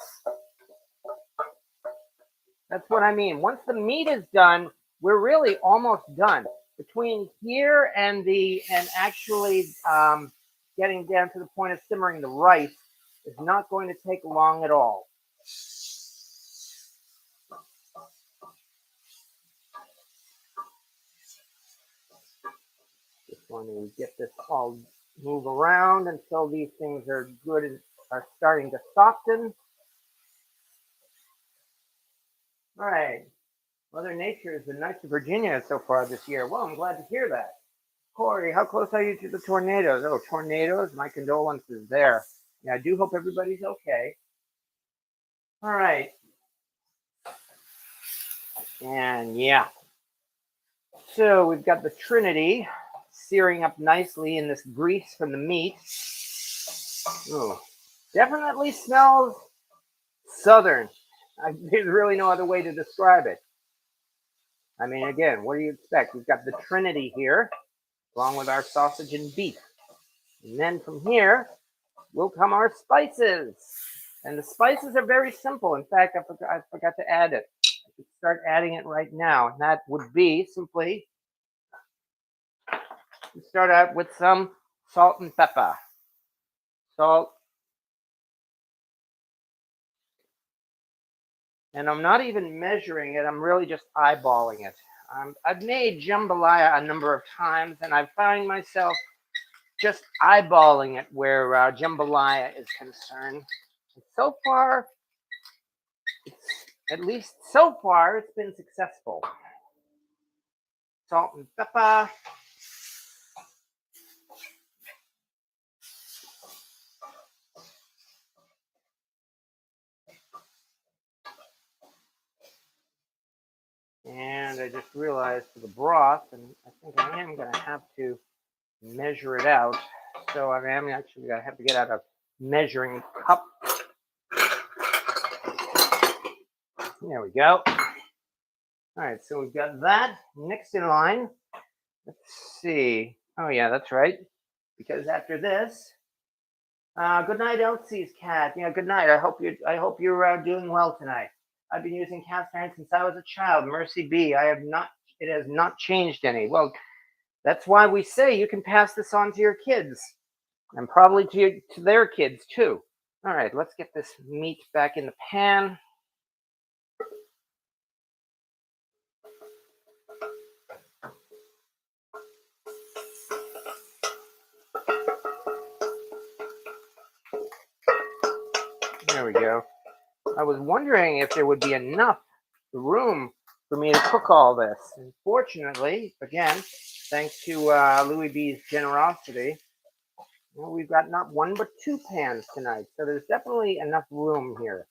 That's what I mean. Once the meat is done, we're really almost done. Between here and actually getting down to the point of simmering the rice is not going to take long at all. Just want to get this all move around until these things are good and are starting to soften. All right. Mother Nature has been nice to Virginia so far this year. Well, I'm glad to hear that. Corey, how close are you to the tornadoes? Oh, tornadoes? My condolences there. Yeah, I do hope everybody's okay. All right. And yeah. So we've got the Trinity searing up nicely in this grease from the meat. Ooh, definitely smells southern. There's really no other way to describe it. I mean, again, what do you expect? We've got the trinity here, along with our sausage and beef. And then from here will come our spices. And the spices are very simple. In fact, I forgot to add it. I could start adding it right now. And that would be simply start out with some salt and pepper. Salt. And I'm not even measuring it. I'm really just eyeballing it. I've made jambalaya a number of times, and I find myself just eyeballing it where jambalaya is concerned. And so far, at least so far, it's been successful. Salt and pepper. And I just realized for the broth, and I think I am going to have to measure it out. So I am actually going to have to get out a measuring cup. There we go. All right, so we've got that. Next in line, let's see. Oh yeah, that's right. Because after this, good night, Elsie's cat. Yeah, good night. I hope you're doing well tonight. I've been using cast iron since I was a child. Mercy be. I have not. It has not changed any. Well, that's why we say you can pass this on to your kids, and probably to their kids too. All right, let's get this meat back in the pan. There we go. I was wondering if there would be enough room for me to cook all this. Unfortunately, again, thanks to Louis B's generosity, well, we've got not one but two pans tonight. So there's definitely enough room here.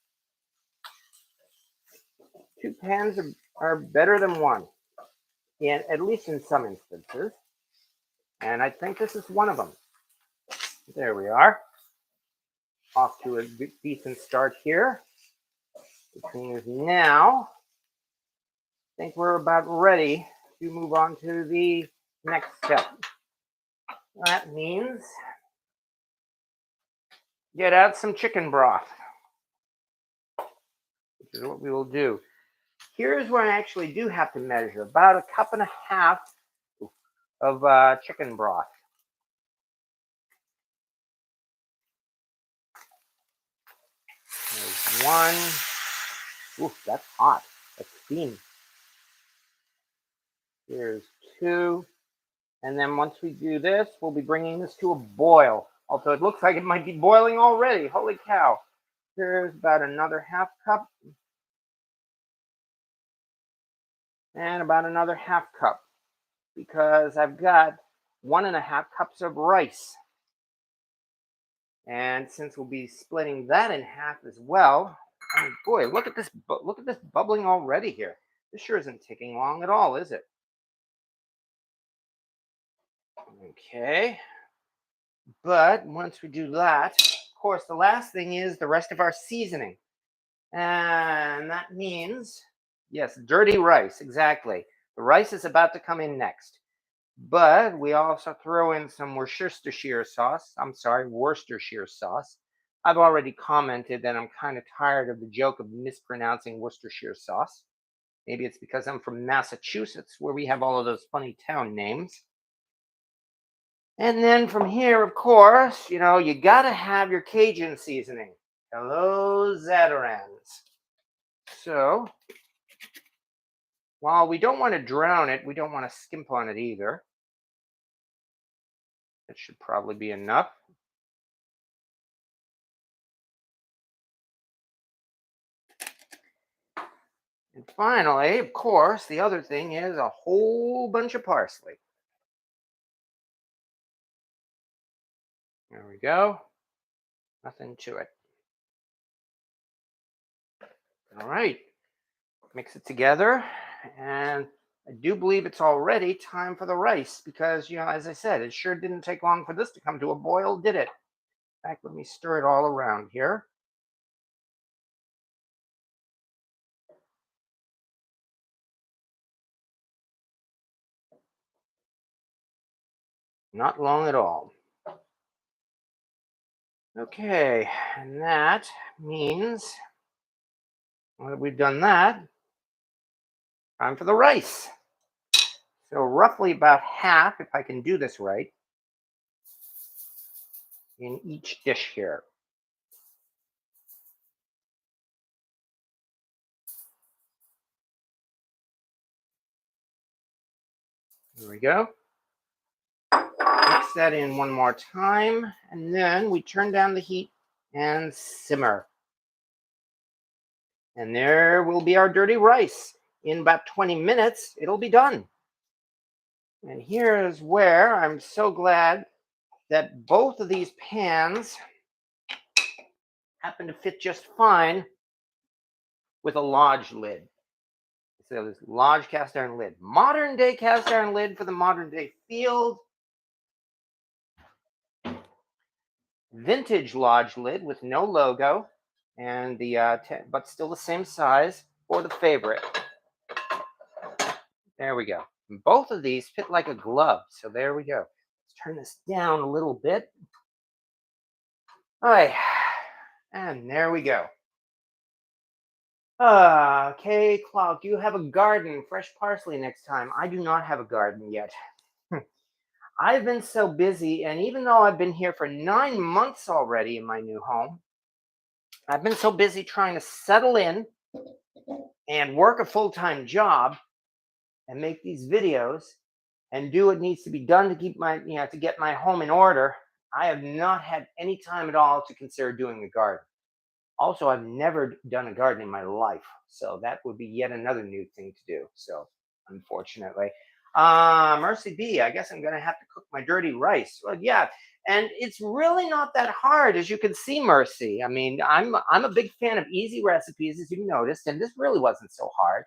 Two pans are better than one, at least in some instances. And I think this is one of them. There we are. Off to a decent start here. Which means now, I think we're about ready to move on to the next step. That means get out some chicken broth, which is what we will do. Here's where I actually do have to measure about a cup and a half of chicken broth. There's one. Ooh, that's hot. That's steam. Here's two. And then once we do this, we'll be bringing this to a boil. Although it looks like it might be boiling already. Holy cow. Here's about another half cup. And about another half cup. Because I've got 1.5 cups of rice. And since we'll be splitting that in half as well, I mean, boy, look at this bubbling already here. This sure isn't taking long at all, is it? Okay. But once we do that, of course, the last thing is the rest of our seasoning. And that means, yes, dirty rice, exactly. The rice is about to come in next. But we also throw in some Worcestershire sauce. I'm sorry, Worcestershire sauce. I've already commented that I'm kind of tired of the joke of mispronouncing Worcestershire sauce. Maybe it's because I'm from Massachusetts, where we have all of those funny town names. And then from here, of course, you got to have your Cajun seasoning. Hello, Zatarans. So, while we don't want to drown it, we don't want to skimp on it either. That should probably be enough. And finally, of course, the other thing is a whole bunch of parsley. There we go. Nothing to it. All right. Mix it together. And I do believe it's already time for the rice because, as I said, it sure didn't take long for this to come to a boil, did it? In fact, let me stir it all around here. Not long at all. Okay, and that means well, we've done that. Time for the rice. So roughly about half, if I can do this right, in each dish here. There we go. Mix that in one more time, and then we turn down the heat and simmer. And there will be our dirty rice. In about 20 minutes, it'll be done. And here is where I'm so glad that both of these pans happen to fit just fine with a lodge lid. So this lodge cast iron lid. Modern day cast iron lid for the modern day field. Vintage lodge lid with no logo and the but still the same size for the favorite. There we go. And both of these fit like a glove. So there we go. Let's turn this down a little bit. All right. And there we go. Okay, Clark, you have a garden, fresh parsley next time. I do not have a garden yet. I've been so busy, and even though I've been here for 9 months already in my new home, I've been so busy trying to settle in and work a full-time job and make these videos and do what needs to be done to keep my, to get my home in order. I have not had any time at all to consider doing a garden. Also, I've never done a garden in my life, so that would be yet another new thing to do. So, unfortunately, Mercy B, I guess I'm gonna have to cook my dirty rice. Well, yeah, and it's really not that hard, as you can see, Mercy. I mean, I'm a big fan of easy recipes, as you noticed, and this really wasn't so hard.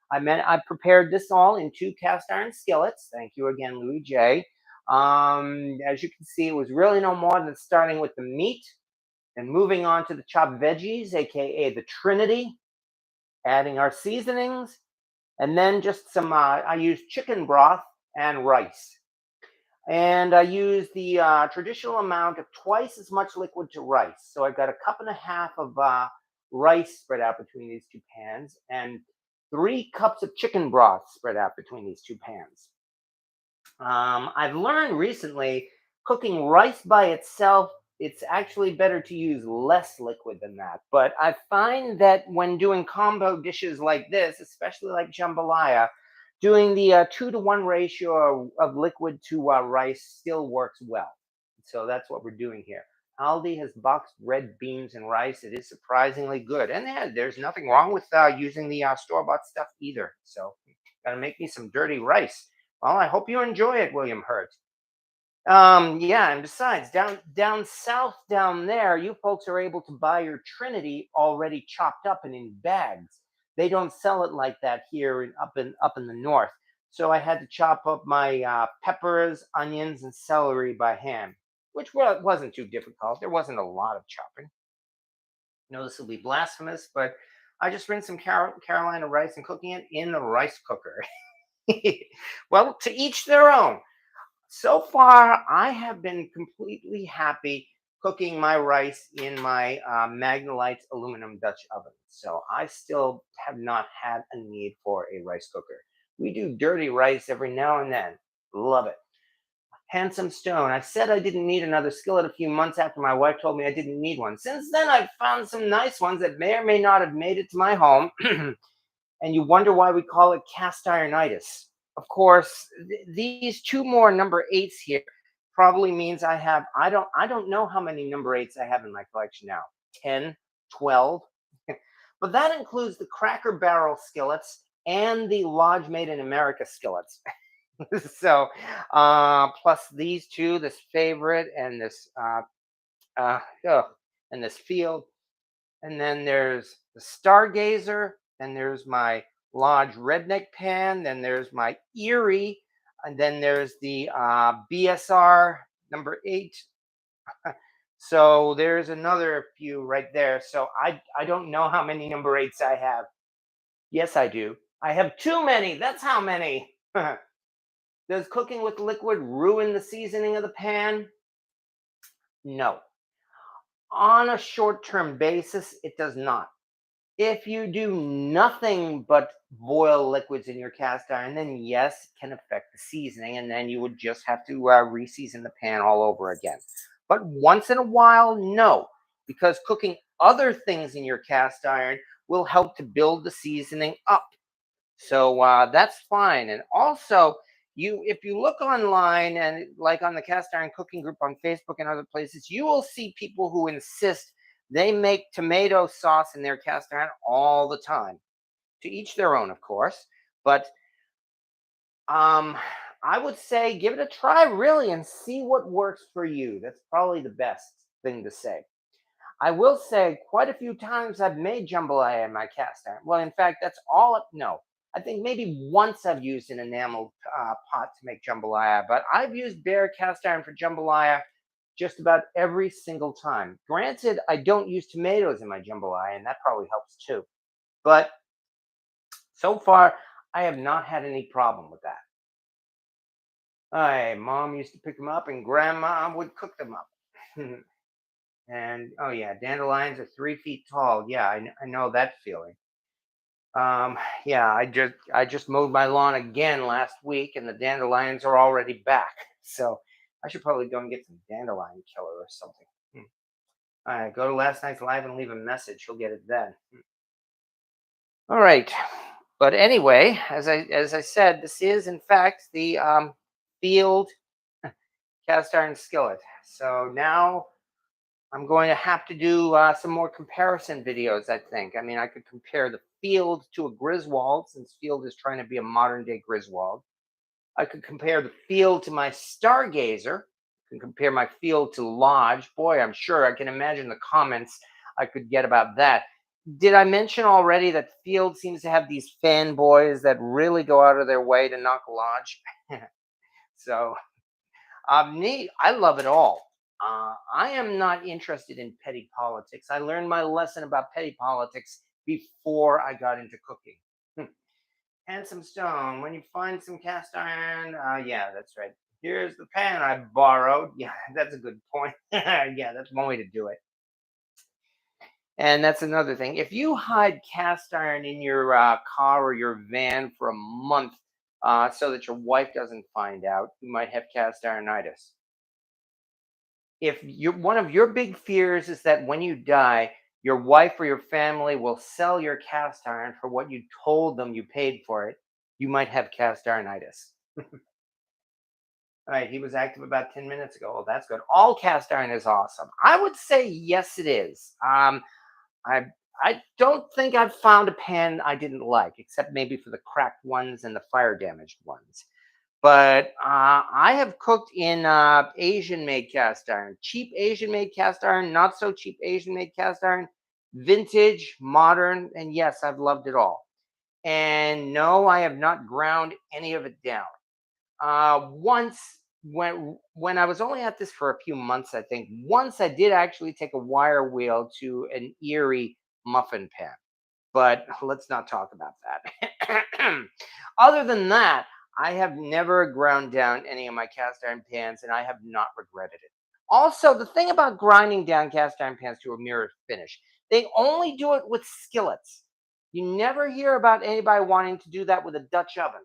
I prepared this all in 2 cast iron skillets. Thank you again, Louis J. As you can see, it was really no more than starting with the meat and moving on to the chopped veggies, aka the trinity, adding our seasonings, and then just some, I used chicken broth and rice. And I use the traditional amount of twice as much liquid to rice. So I've got a cup and a half of rice spread out between these two pans and 3 cups of chicken broth spread out between these two pans. I've learned recently cooking rice by itself, it's actually better to use less liquid than that. But I find that when doing combo dishes like this, especially like jambalaya, doing the 2-to-1 ratio of liquid to rice still works well. So that's what we're doing here. Aldi has boxed red beans and rice. It is surprisingly good. And yeah, there's nothing wrong with using the store-bought stuff either. So gotta make me some dirty rice. Well, I hope you enjoy it, William Hurt. Yeah, and besides, down south down there, you folks are able to buy your Trinity already chopped up and in bags. They don't sell it like that here up in the north. So I had to chop up my peppers, onions, and celery by hand, which wasn't too difficult. There wasn't a lot of chopping. This will be blasphemous, but I just rinsed some Carolina rice and cooking it in the rice cooker. Well, to each their own. So far, I have been completely happy cooking my rice in my Magnolite aluminum Dutch oven. So I still have not had a need for a rice cooker. We do dirty rice every now and then. Love it. Handsome Stone. I said I didn't need another skillet a few months after my wife told me I didn't need one. Since then, I've found some nice ones that may or may not have made it to my home. And you wonder why we call it cast ironitis. Of course, these 2 more number 8s here probably means I don't know how many number 8s I have in my collection now. 10, 12. But that includes the Cracker Barrel skillets and the Lodge Made in America skillets. So plus these two, this favorite and this oh, and this field. And then there's the Stargazer, and there's my Lodge Redneck Pan, then there's my Erie, and then there's the BSR number 8. So there's another few right there. So I don't know how many number 8s I have. Yes, I do. I have too many. That's how many. Does cooking with liquid ruin the seasoning of the pan? No. On a short term basis, it does not. If you do nothing but boil liquids in your cast iron, then yes, it can affect the seasoning, and then you would just have to re-season the pan all over again. But once in a while, no, because cooking other things in your cast iron will help to build the seasoning up. So that's fine. And also, if you look online and like on the cast iron cooking group on Facebook and other places, you will see people who insist they make tomato sauce in their cast iron all the time. To each their own, of course. But um, I would say give it a try, really, and see what works for you. That's probably the best thing to say. I will say quite a few times I've made jambalaya in my cast iron. Well, in fact, that's all. No, I think maybe once I've used an enamel pot to make jambalaya, but I've used bare cast iron for jambalaya just about every single time. Granted, I don't use tomatoes in my jambalaya, and that probably helps too. But so far, I have not had any problem with that. Mom used to pick them up, and Grandma would cook them up. And oh yeah, dandelions are 3 feet tall. Yeah, I know that feeling. Um, yeah, I just mowed my lawn again last week, and the dandelions are already back. So I should probably go and get some dandelion killer or something. All right, go to last night's live and leave a message. You'll get it then. All right, but anyway, as I said, this is in fact the field cast iron skillet. So now I'm going to have to do some more comparison videos, I think. I mean, I could compare the Field to a Griswold, since Field is trying to be a modern day Griswold. I could compare the Field to my Stargazer. I can compare my Field to Lodge. Boy, I'm sure I can imagine the comments I could get about that. Did I mention already that Field seems to have these fanboys that really go out of their way to knock Lodge? So neat. I love it all. I am not interested in petty politics. I learned my lesson about petty politics before I got into cooking. Hmm. Handsome Stone, when you find some cast iron, yeah, that's right. Here's the pan I borrowed. Yeah, that's a good point. Yeah, that's one way to do it. And that's another thing. If you hide cast iron in your car or your van for a month so that your wife doesn't find out, you might have cast ironitis. If you one of your big fears is that when you die, your wife or your family will sell your cast iron for what you told them you paid for it, you might have cast ironitis. All right, he was active about 10 minutes ago. Well, that's good. All cast iron is awesome. I would say yes, it is. I I don't think I've found a pan I didn't like, except maybe for the cracked ones and the fire damaged ones. But I have cooked in Asian made cast iron, cheap Asian made cast iron, not so cheap Asian made cast iron, vintage, modern, and yes, I've loved it all. And no, I have not ground any of it down. Once, when I was only at this for a few months, I think once I did actually take a wire wheel to an Erie muffin pan, but let's not talk about that. Other than that, I have never ground down any of my cast iron pans, and I have not regretted it. Also, the thing about grinding down cast iron pans to a mirror finish, they only do it with skillets. You never hear about anybody wanting to do that with a Dutch oven.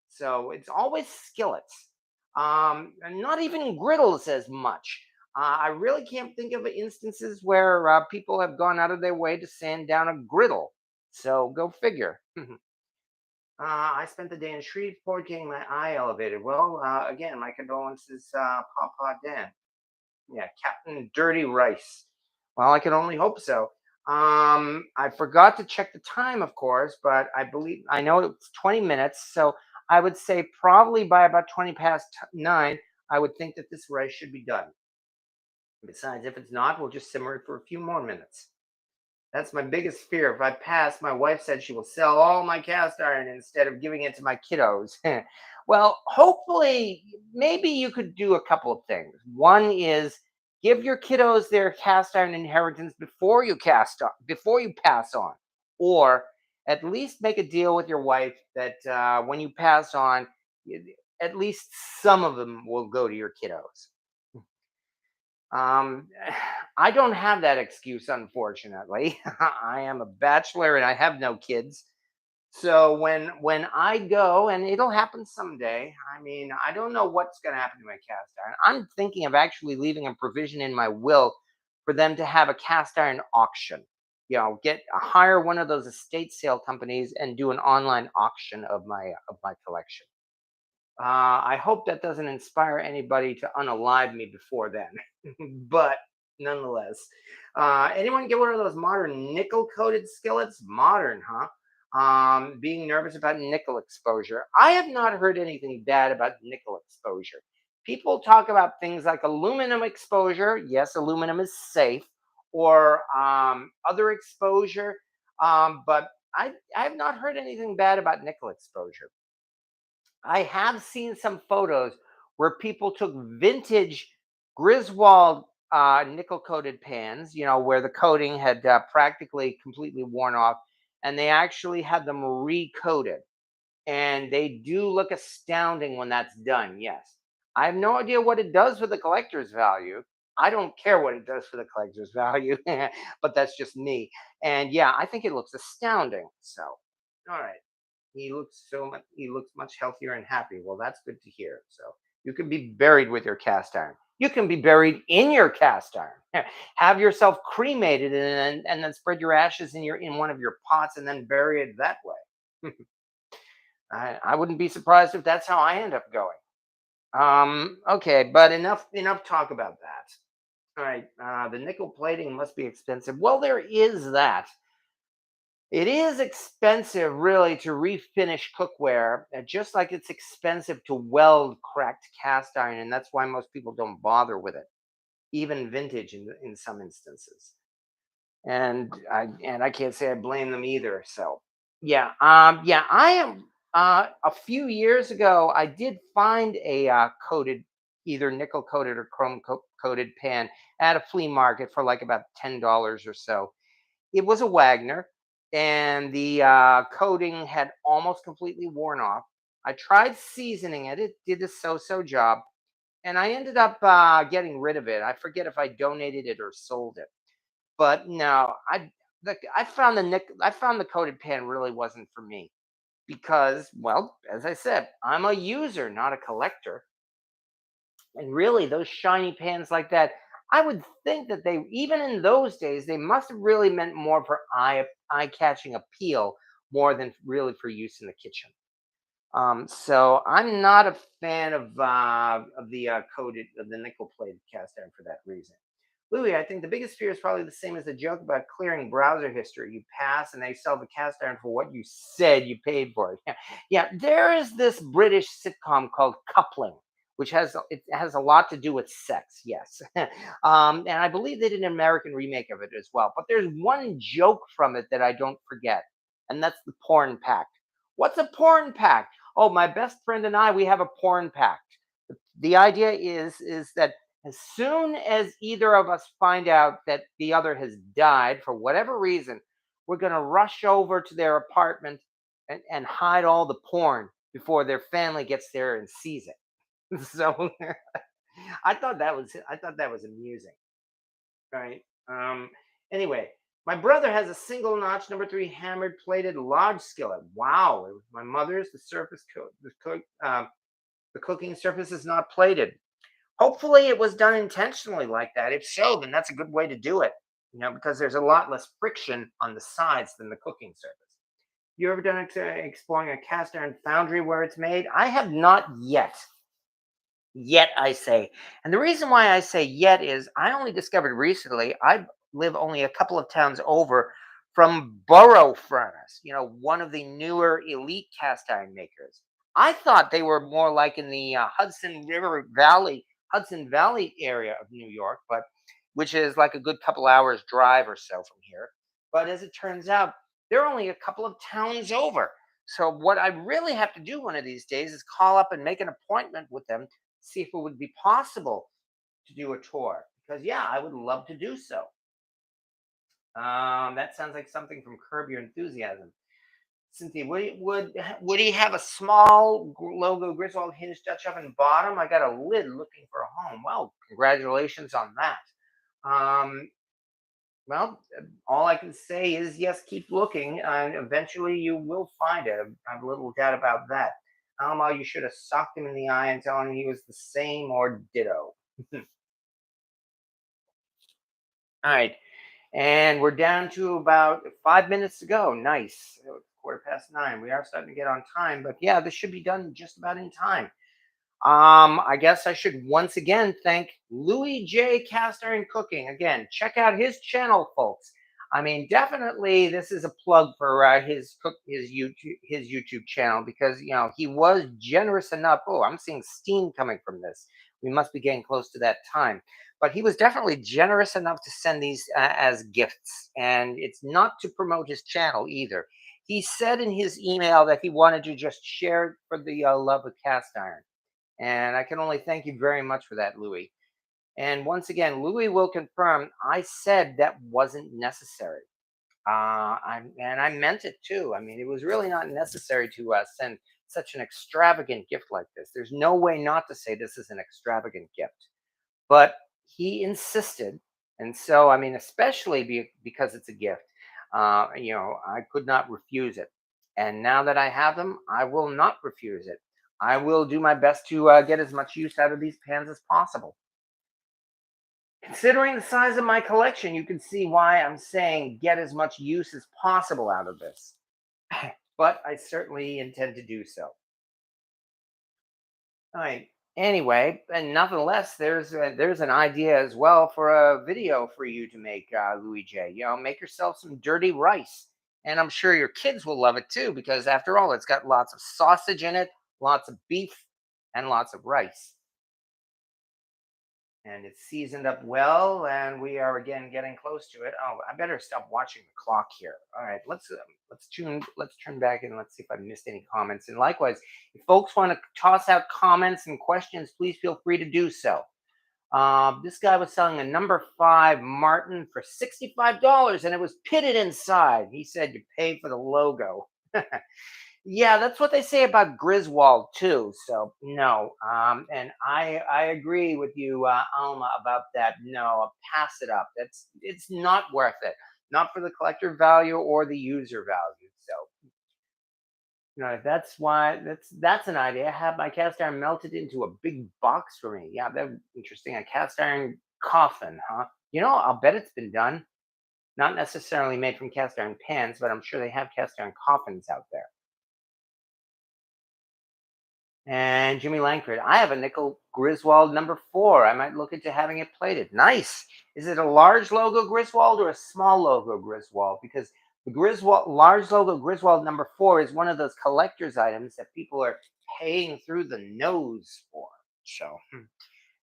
So it's always skillets. And not even griddles as much. I really can't think of instances where people have gone out of their way to sand down a griddle. So go figure. I spent the day in Shreveport getting my eye elevated. Well, again, my condolences, Papa Dan. Yeah, Captain Dirty Rice. Well, I can only hope so. I forgot to check the time, of course, but I know it's 20 minutes, so I would say probably by about 20 past 9, I would think that this rice should be done. Besides, if it's not, we'll just simmer it for a few more minutes. That's my biggest fear. If I pass, my wife said she will sell all my cast iron instead of giving it to my kiddos. Well, hopefully, maybe you could do a couple of things. One is give your kiddos their cast iron inheritance before you pass on, or at least make a deal with your wife that when you pass on, at least some of them will go to your kiddos. Um, I don't have that excuse, unfortunately. I am a bachelor and I have no kids. So when I go, and it'll happen someday. I mean, I don't know what's going to happen to my cast iron. I'm thinking of actually leaving a provision in my will for them to have a cast iron auction. Get hire one of those estate sale companies and do an online auction of my collection. I hope that doesn't inspire anybody to unalive me before then. But nonetheless, anyone get one of those modern nickel coated skillets? Modern, huh? Being nervous about nickel exposure. I have not heard anything bad about nickel exposure. People talk about things like aluminum exposure. Yes, aluminum is safe, or other exposure. But I have not heard anything bad about nickel exposure. I have seen some photos where people took vintage Griswold nickel coated pans, where the coating had practically completely worn off, and they actually had them recoated. And they do look astounding when that's done. Yes. I have no idea what it does for the collector's value. I don't care what it does for the collector's value, but that's just me. And yeah, I think it looks astounding. So, all right. He looks much healthier and happy. Well, that's good to hear. So you can be buried with your cast iron. You can be buried in your cast iron. Have yourself cremated and then spread your ashes in one of your pots and then bury it that way. I wouldn't be surprised if that's how I end up going. Okay, but enough talk about that. All right, the nickel plating must be expensive. Well, there is that. It is expensive, really, to refinish cookware, just like it's expensive to weld cracked cast iron, and that's why most people don't bother with it, even vintage in some instances. And I can't say I blame them either. So yeah, yeah, I am. A few years ago, I did find a coated, either nickel coated or coated pan at a flea market for like about $10 or so. It was a Wagner, and the coating had almost completely worn off. I tried seasoning it; it did a so-so job, and I ended up getting rid of it. I forget if I donated it or sold it, but no, I found the coated pan really wasn't for me because, well, as I said, I'm a user, not a collector. And really, those shiny pans like that, I would think that they, even in those days, they must have really meant more for eye catching appeal more than really for use in the kitchen. So I'm not a fan of the coated of the nickel plated cast iron for that reason. Louis, I think the biggest fear is probably the same as the joke about clearing browser history. You pass and they sell the cast iron for what you said you paid for it. Yeah, yeah. There is this British sitcom called Coupling, which has a lot to do with sex. Yes, and I believe they did an American remake of it as well. But there's one joke from it that I don't forget, and that's the porn pact. What's a porn pact? Oh, my best friend and I, we have a porn pact. The idea is that as soon as either of us find out that the other has died for whatever reason, we're going to rush over to their apartment and hide all the porn before their family gets there and sees it. So I thought that was amusing, right? Anyway, my brother has a single notch number three hammered plated large skillet. Wow, it was my mother's. The surface coat, the cooking surface is not plated. Hopefully, it was done intentionally like that. If so, then that's a good way to do it. Because there's a lot less friction on the sides than the cooking surface. You ever done exploring a cast iron foundry where it's made? I have not yet. Yet, I say. And the reason why I say yet is I only discovered recently, I live only a couple of towns over from Burrow Furnace, one of the newer elite cast iron makers. I thought they were more like in the Hudson Valley area of New York, but which is like a good couple hours drive or so from here. But as it turns out, they're only a couple of towns over. So what I really have to do one of these days is call up and make an appointment with them, see if it would be possible to do a tour. Because yeah, I would love to do so. That sounds like something from Curb Your Enthusiasm. Cynthia, would he have a small logo Griswold hinge Dutch oven bottom? I got a lid looking for a home. Well, congratulations on that. Um, well, all I can say is yes, keep looking, and eventually you will find it. I have little doubt about that. Alma, you should have socked him in the eye and told him he was the same or ditto. All right. And we're down to about 5 minutes to go. Nice. So it's 9:15. We are starting to get on time, but yeah, this should be done just about in time. I guess I should once again thank Louis J. Cast Iron Cooking. Again, check out his channel, folks. I mean, definitely this is a plug for his YouTube channel because he was generous enough. Oh, I'm seeing steam coming from this. We must be getting close to that time. But he was definitely generous enough to send these as gifts, and it's not to promote his channel either. He said in his email that he wanted to just share for the love of cast iron. And I can only thank you very much for that, Louis. And once again, Louis will confirm I said that wasn't necessary. And I meant it too. I mean, it was really not necessary to send such an extravagant gift like this. There's no way not to say this is an extravagant gift. But he insisted. And so, I mean, especially because it's a gift, I could not refuse it. And now that I have them, I will not refuse it. I will do my best to get as much use out of these pans as possible. Considering the size of my collection, you can see why I'm saying get as much use as possible out of this. But I certainly intend to do so. All right. Anyway, and nonetheless, there's an idea as well for a video for you to make, Louis J. Make yourself some dirty rice, and I'm sure your kids will love it too because after all, it's got lots of sausage in it, lots of beef, and lots of rice. And it's seasoned up well, and we are again getting close to it. Oh, I better stop watching the clock here. All right, let's turn back and let's see if I missed any comments. And likewise, if folks want to toss out comments and questions, please feel free to do so. This guy was selling a number 5 Martin for $65, and it was pitted inside. He said you pay for the logo. Yeah, that's what they say about Griswold too. So no, and I agree with you, Alma, about that. No, pass it up. It's not worth it. Not for the collector value or the user value. So that's an idea. Have my cast iron melted into a big box for me. Yeah, that's interesting. A cast iron coffin, huh? I'll bet it's been done. Not necessarily made from cast iron pans, but I'm sure they have cast iron coffins out there. And Jimmy Langford, I have a nickel Griswold number 4. I might look into having it plated. Nice. Is it a large logo Griswold or a small logo Griswold? Because the Griswold large logo Griswold number 4 is one of those collector's items that people are paying through the nose for. So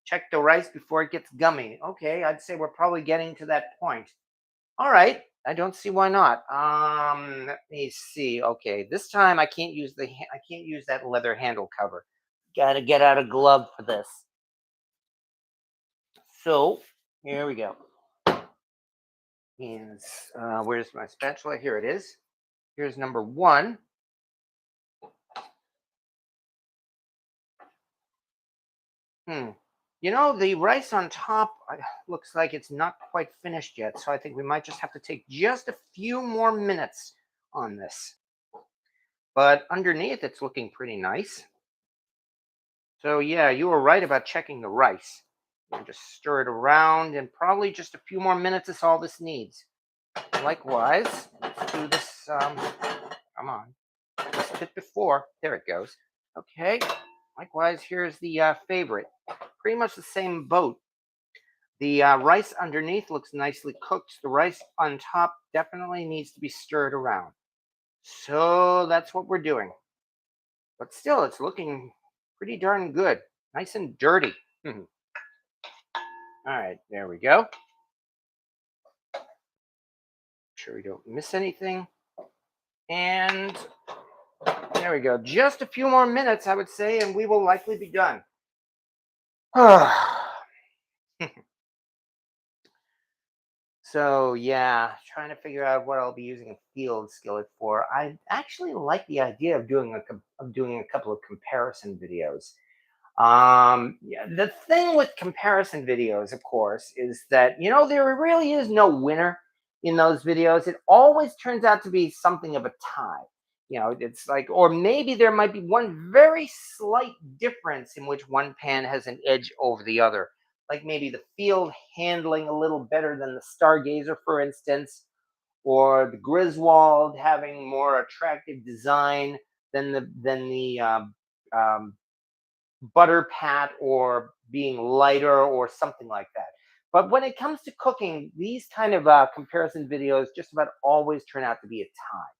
check the rice before it gets gummy. Okay, I'd say we're probably getting to that point. All right. I don't see why not. Let me see. Okay, this time I can't use that leather handle cover. Got to get out a glove for this. So here we go. And where's my spatula? Here it is. Here's number 1. The rice on top looks like it's not quite finished yet, so I think we might just have to take just a few more minutes on this. But underneath, it's looking pretty nice. So yeah, you were right about checking the rice. Just stir it around, and probably just a few more minutes is all this needs. Likewise, let's do this. Come on, this bit before. There it goes. Okay. Likewise, here's the favorite. Pretty much the same boat. The rice underneath looks nicely cooked. The rice on top definitely needs to be stirred around. So that's what we're doing. But still, it's looking pretty darn good. Nice and dirty. All right, there we go. Make sure we don't miss anything. And there we go. Just a few more minutes, I would say, and we will likely be done. So yeah, trying to figure out what I'll be using a field skillet for. I actually like the idea of doing a couple of comparison videos. Yeah, the thing with comparison videos, of course, is that there really is no winner in those videos. It always turns out to be something of a tie. It's like, or maybe there might be one very slight difference in which one pan has an edge over the other. Like maybe the field handling a little better than the stargazer, for instance, or the Griswold having more attractive design than the um, butter pat, or being lighter or something like that. But when it comes to cooking, these kind of comparison videos just about always turn out to be a tie,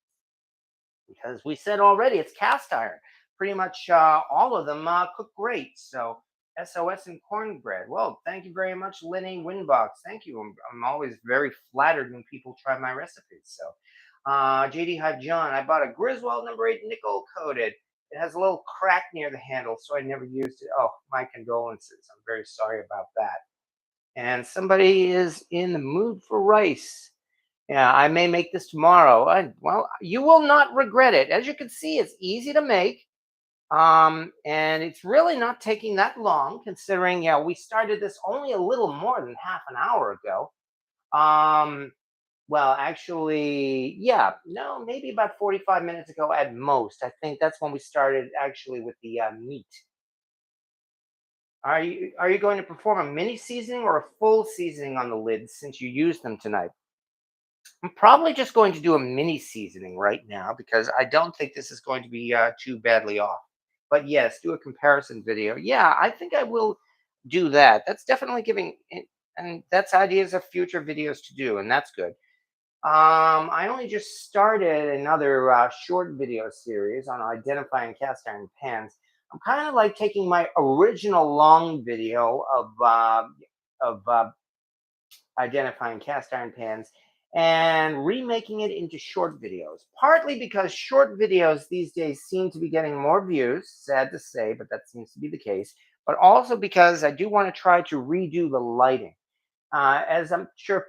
because we said already it's cast iron. Pretty much all of them cook great. So SOS and cornbread. Well, thank you very much, Lenny Winbox. Thank you. I'm always very flattered when people try my recipes. So JD Hype John, I bought a Griswold number 8 nickel coated. It has a little crack near the handle, so I never used it. Oh, my condolences. I'm very sorry about that. And somebody is in the mood for rice. Yeah, I may make this tomorrow. Well, you will not regret it. As you can see, it's easy to make. And it's really not taking that long, considering, yeah, we started this only a little more than half an hour ago. Um, well, actually, yeah, no, maybe about 45 minutes ago at most. I think that's when we started actually with the meat. Are you going to perform a mini seasoning or a full seasoning on the lids since you used them tonight? I'm probably just going to do a mini seasoning right now because I don't think this is going to be too badly off. But yes, do a comparison video. Yeah, I think I will do that. That's definitely giving it, and that's ideas of future videos to do, and that's good. I only just started another short video series on identifying cast iron pans. I'm kind of like taking my original long video of identifying cast iron pans and remaking it into short videos. Partly because short videos these days seem to be getting more views, sad to say, but that seems to be the case. But also because I do want to try to redo the lighting. As I'm sure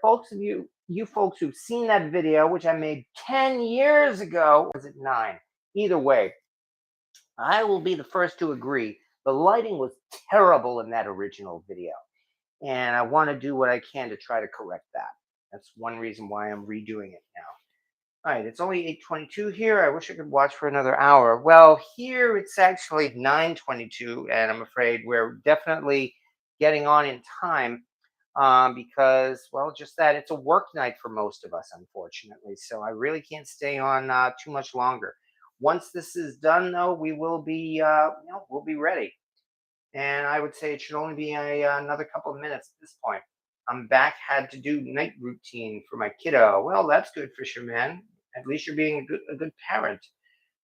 you folks who've seen that video, which I made 10 years ago, or was it 9? Either way, I will be the first to agree. The lighting was terrible in that original video, and I want to do what I can to try to correct that. That's one reason why I'm redoing it now. All right, it's only 8:22 here. I wish I could watch for another hour. Well, here it's actually 9:22, and I'm afraid we're definitely getting on in time, because, well, just that it's a work night for most of us, unfortunately. So I really can't stay on too much longer. Once this is done, though, we will be, we'll be ready. And I would say it should only be another couple of minutes at this point. I'm back, had to do night routine for my kiddo. Well, that's good, fisherman. At least you're being a good parent.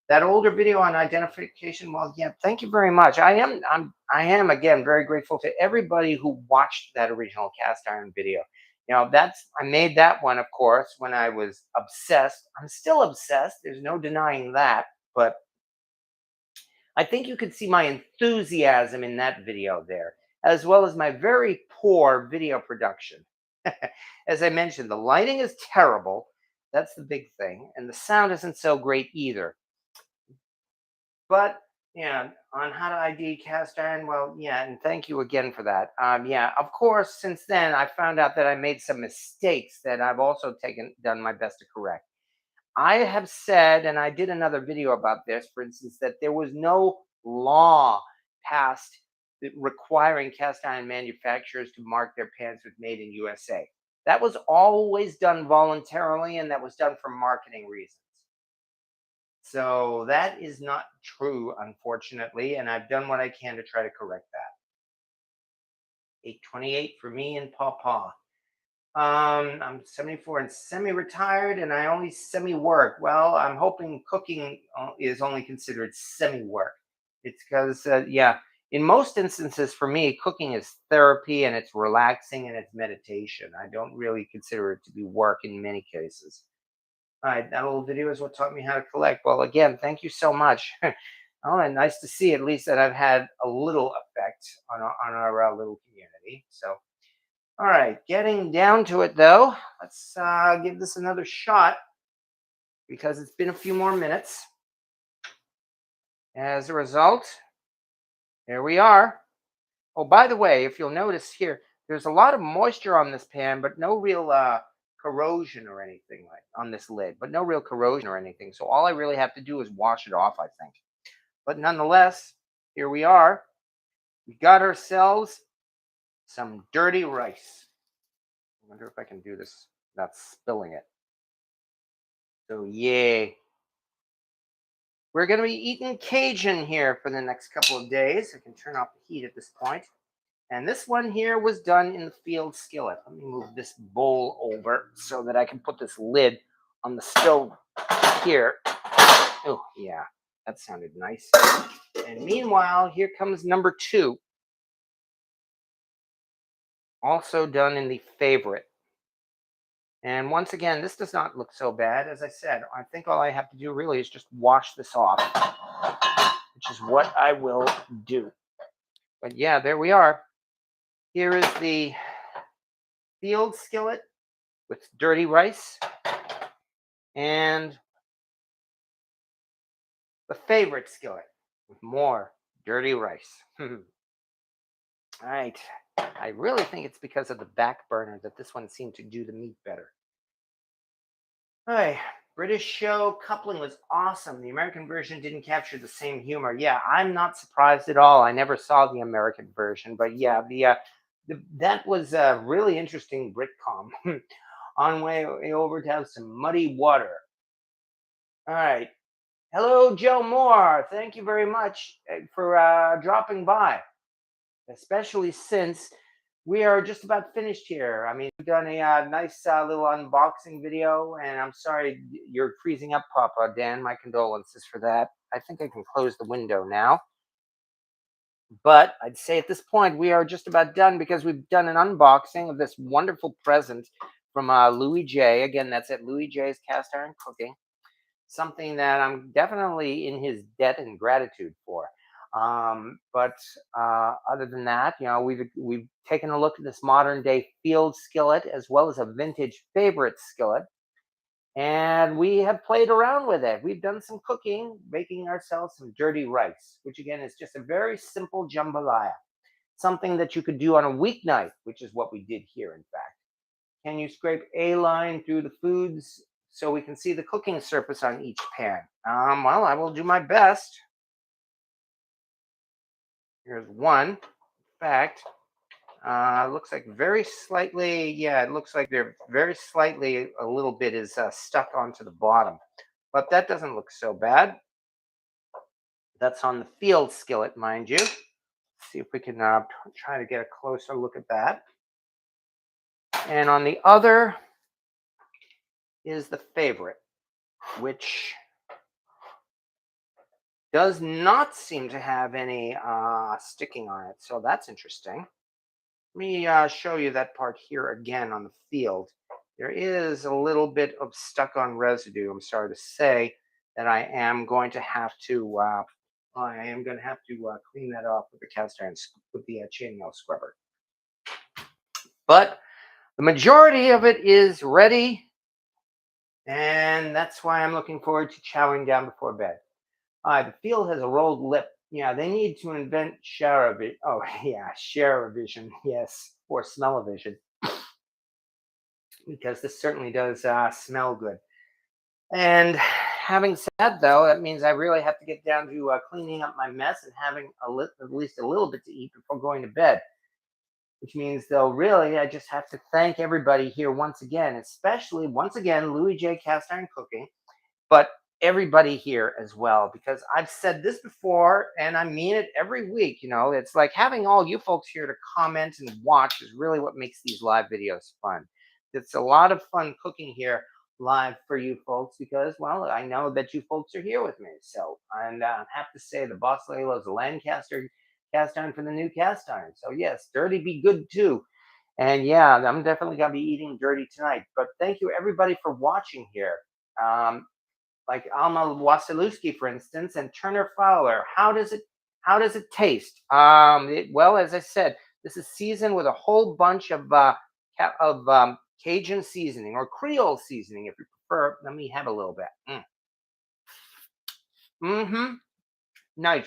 That older video on identification, well, yeah, thank you very much. I am again very grateful to everybody who watched that original cast iron video. I made that one, of course, when I was obsessed. I'm still obsessed. There's no denying that. But I think you could see my enthusiasm in that video there, as well as my very poor video production. As I mentioned, the lighting is terrible. That's the big thing. And the sound isn't so great either. But yeah, on how to ID cast iron, well, yeah, and thank you again for that. Yeah, of course, since then I found out that I made some mistakes that I've also done my best to correct. I have said, and I did another video about this, for instance, that there was no law passed requiring cast iron manufacturers to mark their pans with made in USA. That was always done voluntarily, and that was done for marketing reasons. So that is not true, unfortunately, and I've done what I can to try to correct that. 8:28 for me and Pawpaw. I'm 74 and semi-retired, and I only semi-work. Well, I'm hoping cooking is only considered semi-work. It's because, yeah, in most instances for me, cooking is therapy and it's relaxing and it's meditation. I don't really consider it to be work in many cases. All right, that little video is what taught me how to collect. Well, again, thank you so much. Oh, and nice to see at least that I've had a little effect on our little community. So All right, getting down to it though. Let's give this another shot because it's been a few more minutes. As a result, there we are. Oh, by the way, if you'll notice here, there's a lot of moisture on this pan, but no real corrosion or anything like on this lid, but no real corrosion or anything. So all I really have to do is wash it off, I think. But nonetheless, here we are. We got ourselves some dirty rice. I wonder if I can do this without spilling it. So yay. We're going to be eating Cajun here for the next couple of days. I can turn off the heat at this point. And this one here was done in the field skillet. Let me move this bowl over so that I can put this lid on the stove here. Oh, yeah, that sounded nice. And meanwhile, here comes number 2. Also done in the favorite. And once again, this does not look so bad. As I said, I think all I have to do really is just wash this off, which is what I will do. But yeah, there we are. Here is the field skillet with dirty rice and the favorite skillet with more dirty rice. All right. I really think it's because of the back burner that this one seemed to do the meat better. Hi. British show coupling was awesome. The American version didn't capture the same humor. Yeah, I'm not surprised at all. I never saw the American version, but yeah, that was a really interesting Britcom. On way over to have some muddy water. All right. Hello, Joe Moore. Thank you very much for dropping by, especially since we are just about finished here. I mean, we've done a nice little unboxing video, and I'm sorry you're freezing up, Papa Dan. My condolences for that. I think I can close the window now. But I'd say at this point, we are just about done because we've done an unboxing of this wonderful present from Louis J. Again, that's at Louis J's Cast Iron Cooking. Something that I'm definitely in his debt and gratitude for. But other than that, we've taken a look at this modern day field skillet as well as a vintage favorite skillet, and we have played around with it. We've done some cooking, making ourselves some dirty rice, which again is just a very simple jambalaya, something that you could do on a weeknight, which is what we did here, in fact. Can you scrape a line through the foods so we can see the cooking surface on each pan? Well, I will do my best. Here's one. In fact, looks like very slightly, yeah, it looks like they're very slightly, a little bit is stuck onto the bottom. But that doesn't look so bad. That's on the field skillet, mind you. Let's see if we can try to get a closer look at that. And on the other is the favorite, which does not seem to have any sticking on it. So that's interesting. Let me show you that part here again on the field. There is a little bit of stuck on residue. I'm sorry to say that I am going to have to clean that off with the cast iron with the chainmail scrubber. But the majority of it is ready, and that's why I'm looking forward to chowing down before bed. The field has a rolled lip. Yeah, they need to invent share-a-vision. Oh, yeah, share-a-vision. Yes, or smell-a-vision. Because this certainly does smell good. And having said that, though, that means I really have to get down to cleaning up my mess and having at least a little bit to eat before going to bed. Which means, though, really, I just have to thank everybody here once again, especially, once again, Louis J. Cast Iron Cooking, but everybody here as well, because I've said this before and I mean it every week. It's like having all you folks here to comment and watch is really what makes these live videos fun. It's a lot of fun cooking here live for you folks because, well, I know that you folks are here with me. So, and I have to say, the boss lady loves the Lancaster cast iron for the new cast iron. So yes, dirty be good too. And yeah, I'm definitely gonna be eating dirty tonight. But thank you everybody for watching here. Like Alma Wasilewski, for instance, and Turner Fowler. How does it taste? Well, as I said, this is seasoned with a whole bunch of Cajun seasoning or Creole seasoning, if you prefer. Let me have a little bit. Mm-hmm. Nice.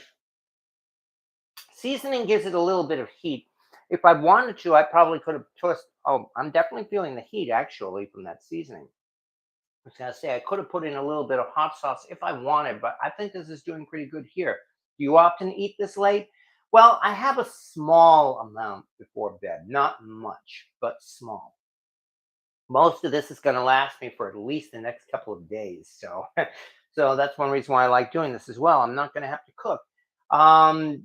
Seasoning gives it a little bit of heat. If I wanted to, I probably could have tossed. Oh, I'm definitely feeling the heat actually from that seasoning. I was gonna say I could have put in a little bit of hot sauce if I wanted, but I think this is doing pretty good here. Do you often eat this late? Well, I have a small amount before bed, not much, but small. Most of this is going to last me for at least the next couple of days. So, so that's one reason why I like doing this as well. I'm not going to have to cook.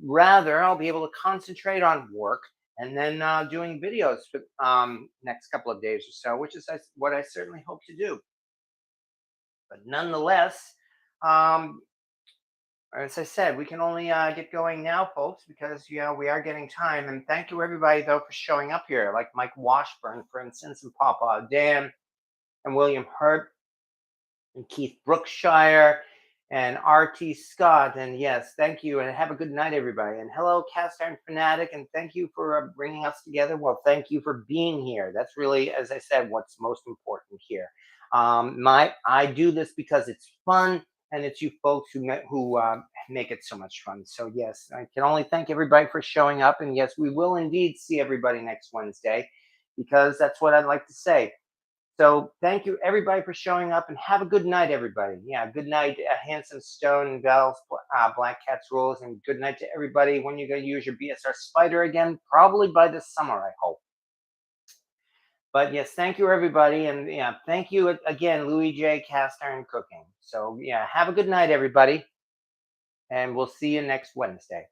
Rather, I'll be able to concentrate on work and then doing videos for next couple of days or so, which is what I certainly hope to do. But nonetheless, um, as I said, we can only get going now, folks, because we are getting time. And thank you everybody though for showing up here, like Mike Washburn, for instance, and Papa Dan and William Hurt and Keith Brookshire and R.T. Scott. And yes, thank you. And have a good night, everybody. And hello, Cast Iron Fanatic. And thank you for bringing us together. Well, thank you for being here. That's really, as I said, what's most important here. I do this because it's fun. And it's you folks who make it so much fun. So yes, I can only thank everybody for showing up. And yes, we will indeed see everybody next Wednesday, because that's what I'd like to say. So thank you everybody for showing up, and have a good night, everybody. Yeah, good night, Handsome Stone and Val's Black Cat's Rules, and good night to everybody. When you're going to use your BSR Spider again, probably by this summer, I hope. But yes, thank you everybody, and yeah, thank you again, Louis J. Cast Iron Cooking. So yeah, have a good night, everybody, and we'll see you next Wednesday.